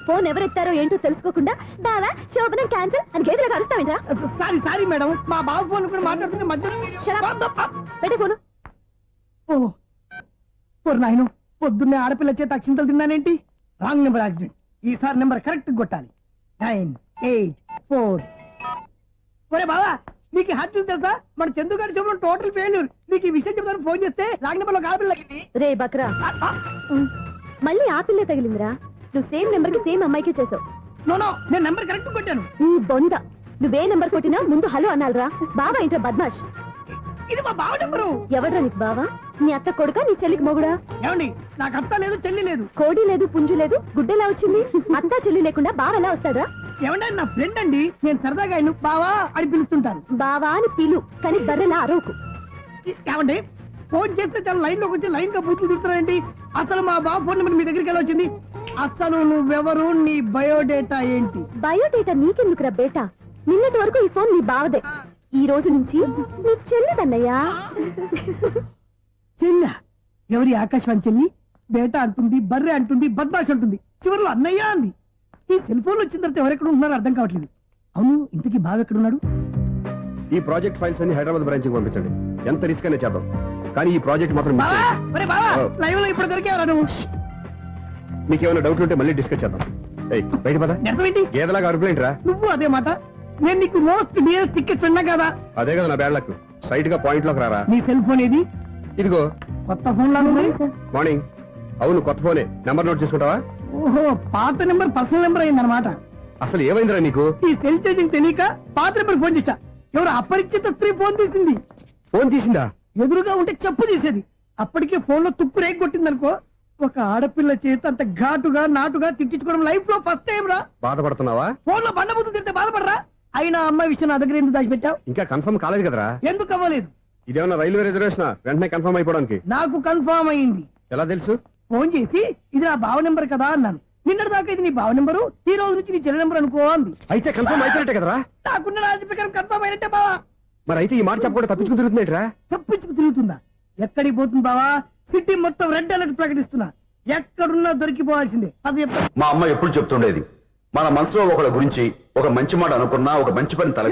[SPEAKER 5] ఫోన్ ఎవరెత్తారో ఏంటో తెలుసుకోకుండా బావా శోభనం క్యాన్సిల్ అని గేదెలకు అరుస్తావేంట్రా?
[SPEAKER 13] సారీ సారీ మేడం, మా బావ ఫోన్ కూడా మాట్లాడుతుంటే మధ్యలో
[SPEAKER 5] పెట్టే ఫోను.
[SPEAKER 13] ఓ నాయను, పొద్దున్నే ఆడపిల్ల చేత అక్షింతలు తిన్నానేంటి? Wrong number accident. ఈసారి నెంబర్ కరెక్ట్ కొట్టాలి. 984. ఒరే బావా, నీకు హార్ట్ చూసి తెలుసా? మన చందు గారి శుభ్రం టోటల్ ఫెయిల్యూర్. నీకు ఈ విషయం చెప్తాను ఫోన్ చేస్తే రాంగ్ నెంబర్ లో ఆడపిల్ల తగ్గింది.
[SPEAKER 5] రే బక్రా, మళ్ళీ ఆ పిల్లే తగిలిందిరా. నువ్వు సేమ్ నెంబర్ కి సేమ్ అమ్మాయికి చేసావు.
[SPEAKER 13] నో నో, నేను నెంబర్ కరెక్ట్ కొట్టాను.
[SPEAKER 5] నీ బొంద, నువ్వే నెంబర్ కొట్టినా ముందు హలో అనాలరా. బావా ఏంట్రా బద్మాష్?
[SPEAKER 13] ఇది మా బావ నెంబరు.
[SPEAKER 5] ఎవడ్రా నీకు బావా? నీ అత్త కొడుక, నీ చెల్లికి మొగుడా?
[SPEAKER 13] ఏమండి, నాకు అత్త లేదు చెల్లి లేదు.
[SPEAKER 5] కోడి లేదు పుంజు లేదు, గుడ్డెలా వచ్చింది? అత్త చెల్లి లేకుండా బావ ఎలా వస్తాడా?
[SPEAKER 13] ఏమండి, నా ఫ్రెండ్ అండి, నేను సరదాగా ఆయన బావా అని పిలుస్తుంటాను.
[SPEAKER 5] బావా అని పిలు, కానీ బర్రెలా అరవకు.
[SPEAKER 13] ఏమండి, ఫోన్ చేస్తే చాలా లైన్ లోకి వచ్చి లైన్ గా బూతులు తిడుతున్నాయండి. అసలు మా బావ ఫోన్ నెంబర్ మీ దగ్గరికి ఎలా వచ్చింది? అసలు నువ్వెవరు, నీ బయోడేటా ఏంటి?
[SPEAKER 5] బయోడేటా నీకెందుకురా బేటా? నిన్నటి వరకు ఈ ఫోన్ నీ బావదే. ఈ రోజు నుంచి నీ చెల్లిదన్నయ్యా.
[SPEAKER 13] చెల్ల ఎవరి? ఆకాశవాణి చెల్లి. బేటా అంటుంది, బర్రె అంటుంది, బద్మాష్ అంటుంది, చివరిలో అన్నయ్య అంది. ఈ సెల్ ఫోన్ వచ్చిన తర్వాత ఎవరెక్కడ ఉంటున్నారో అర్థం కావట్లేదు. అవును, ఇంతకీ బావ ఎక్కడున్నాడు?
[SPEAKER 7] ఈ ప్రాజెక్ట్ ఫైల్స్ అన్ని హైదరాబాద్ బ్రాంచ్ కి పంపించండి. ఎంత రిస్క్ అనే చేద్దాం, కానీ ఈ ప్రాజెక్ట్ మాత్రం miss
[SPEAKER 13] బావా,
[SPEAKER 7] చేయొద్దు.
[SPEAKER 13] ఒరే బావా, లైవ్ లో ఇప్పుడు దొరికేవరా నువ్వు?
[SPEAKER 7] మీకు ఏమైనా డౌట్లు ఉంటే మళ్ళీ డిస్కస్ చేద్దాం. ఏయ్, బయట పద.
[SPEAKER 13] నెప్పవేంటి?
[SPEAKER 7] గేదలాగా అరుపులేంట్రా?
[SPEAKER 13] నువ్వు అదే మాట. నేను నీకు మోస్ట్ డియరెస్ట్ టికెట్ విన్నా కదా.
[SPEAKER 7] అదే కదా నా బ్యాడ్ లక్. స్ట్రైట్ గా పాయింట్ లోకి రారా.
[SPEAKER 13] నీ సెల్ ఫోన్ ఏది?
[SPEAKER 7] ఇదిగో
[SPEAKER 13] కొత్త ఫోన్ లాగా ఉంది.
[SPEAKER 7] మార్నింగ్. అవును, కొత్త ఫోనే. నెంబర్ నోట్ చేసుకుంటావా?
[SPEAKER 13] ఓహో, పాత నెంబర్ పర్సనల్ నెంబర్ అయిందన్నమాట.
[SPEAKER 7] అసలు ఏమైందిరా నీకు?
[SPEAKER 13] ఈ సెల్ చేసింగ్ తెలియక పాత నెంబర్ ఫోన్ చేశా. ఎవరు అపరిచిత స్త్రీ ఫోన్ తీసింది.
[SPEAKER 7] ఫోన్ తీసిందా?
[SPEAKER 13] ఎదురుగా ఉంటే చెప్పు తీసేది. అప్పటికే ఫోన్ లో తుక్కు రేగి కొట్టిందనుకో. ఒక ఆడపిల్ల చేత అంత ఘాటుగా నాటుగా తిట్టించుకోవడం లైఫ్ లో ఫస్ట్ టైం రా.
[SPEAKER 7] బాధపడుతున్నావా?
[SPEAKER 13] ఫోన్ లో బండబుద్ధి తింటే బాధపడరా? అయినా అమ్మాయి విషయం నా దగ్గర ఎందుకు దాచిపెట్టావు?
[SPEAKER 7] ఇంకా కన్ఫర్మ్ కాలేదు కదరా.
[SPEAKER 13] ఎందుకు అవ్వలేదు?
[SPEAKER 7] ఇదేమన్నా రైల్వే రిజర్వేషన్? వెంటనే కన్ఫర్మ్ అయిపోవడానికి.
[SPEAKER 13] నాకు కన్ఫర్మ్ అయింది.
[SPEAKER 7] ఎలా తెలుసు?
[SPEAKER 13] ఫోన్ చేసి ఇది నా బావ నెంబర్ కదా అన్నాను. నిన్నటి దాకా ఇది నీ బావ నెంబరు, ఈ రోజు నుంచి నీ చెల్లి నెంబర్ అనుకో అంది.
[SPEAKER 7] అయితే కన్ఫర్మ్ అయిపోయినట్టే కదరా.
[SPEAKER 13] నాకున్న రాజు ప్రకారం కన్ఫర్మ్ అయినట్టే బావా.
[SPEAKER 7] మరి అయితే ఈ మాట చెప్పకుండా తప్పించుకుని తిరుగుతున్నట్రా?
[SPEAKER 13] తప్పించుకు తిరుగుతుందా? ఎక్కడికి పోతుంది బావా? సిటీ మొత్తం రెడ్ అలర్ట్ ప్రకటిస్తున్నా. ఎక్కడున్నా దొరికిపోవాల్సిందే. అది చెప్తా.
[SPEAKER 3] మా అమ్మ ఎప్పుడు చెప్తుండేది, మన మనసులో ఒకళ్ళ గురించి ఒక మంచి మాట అనుకున్నా ఒక మంచి పని తల.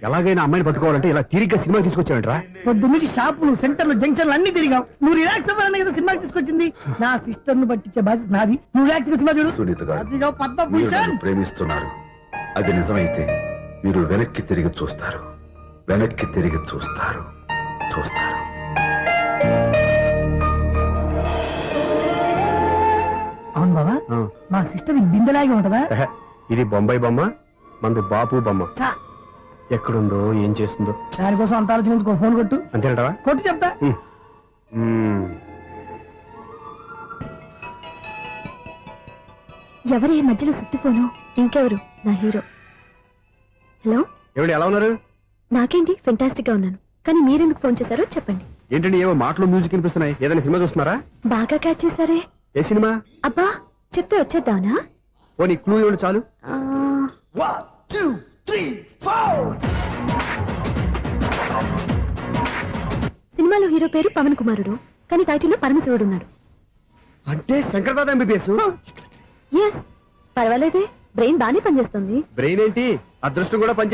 [SPEAKER 7] ఎలాగైనా అమ్మాయిని పట్టుకోవాలంటే ఇలా తీరిగ్గా సినిమా తీసుకొచ్చాడంట్రా.
[SPEAKER 13] పొద్దున్నుంచి షాపులు, సెంటర్లు, జంక్షన్లు అన్ని తిరిగావు. నువ్వు రిలాక్స్ అవ్వాలని కదా సినిమాకి తీసుకొచ్చింది. నా సిస్టర్ ను పట్టించే బాధ్యత నాది. నువ్వు రిలాక్స్ సినిమా చూడు.
[SPEAKER 3] సునీత గారు,
[SPEAKER 13] అదిగో పద్మభూషణ్.
[SPEAKER 3] మీరు నన్ను ప్రేమిస్తున్నారు. అది నిజమైతే మీరు వెనక్కి తిరిగి చూస్తారు. వెనక్కి తిరిగి చూస్తారు.
[SPEAKER 13] అవును బాబా మా సిస్టర్ బిందెలాగే ఉంటదా?
[SPEAKER 7] ఇది బొంబాయి బొమ్మ, మనది బాపు బొమ్మ.
[SPEAKER 13] చా,
[SPEAKER 7] ఎక్కడుందో ఏం చేస్తుందో
[SPEAKER 13] దానికోసం అంత ఆలోచించుకో. ఫోన్ కొట్టు.
[SPEAKER 7] అంతేంటావా?
[SPEAKER 13] కొట్టు చెప్తా.
[SPEAKER 5] ఎవరి ఈ మధ్యలో సుత్తి ఫోను? ఇంకెవరు? నా హీరో. హలో,
[SPEAKER 7] ఏమిటి ఎలా ఉన్నారు?
[SPEAKER 5] నాకేంటి ఫెంటాస్టిక్ గా ఉన్నాను, కానీ మీరెందుకు ఫోన్ చేశారో చెప్పండి.
[SPEAKER 7] ఏంటండి ఏవో మాటలు మ్యూజిక్ వినిపిస్తున్నాయి? ఏదైనా సినిమా చూస్తున్నారా?
[SPEAKER 5] బాగా క్యాచ్ చేశారే.
[SPEAKER 7] ఏ సినిమా?
[SPEAKER 5] అబ్బా, చెప్తే వచ్చేద్దానా?
[SPEAKER 7] పోనీ క్లూ ఇవ్వండి చాలు.
[SPEAKER 5] ఆ,
[SPEAKER 13] 1 2 3 4.
[SPEAKER 5] సినిమాలో హీరో పేరు పవన్ కుమారుడు, కానీ టైటిల్లో పరమశివుడు ఉన్నాడు.
[SPEAKER 7] అంటే శంకర్దాద ఎంబీబీఎస్.
[SPEAKER 5] ఎస్, పర్వాలేదే, బ్రెయిన్ బానే పనిచేస్తుంది.
[SPEAKER 7] బ్రెయిన్ ఏంటి, అదృష్టం కూడా పని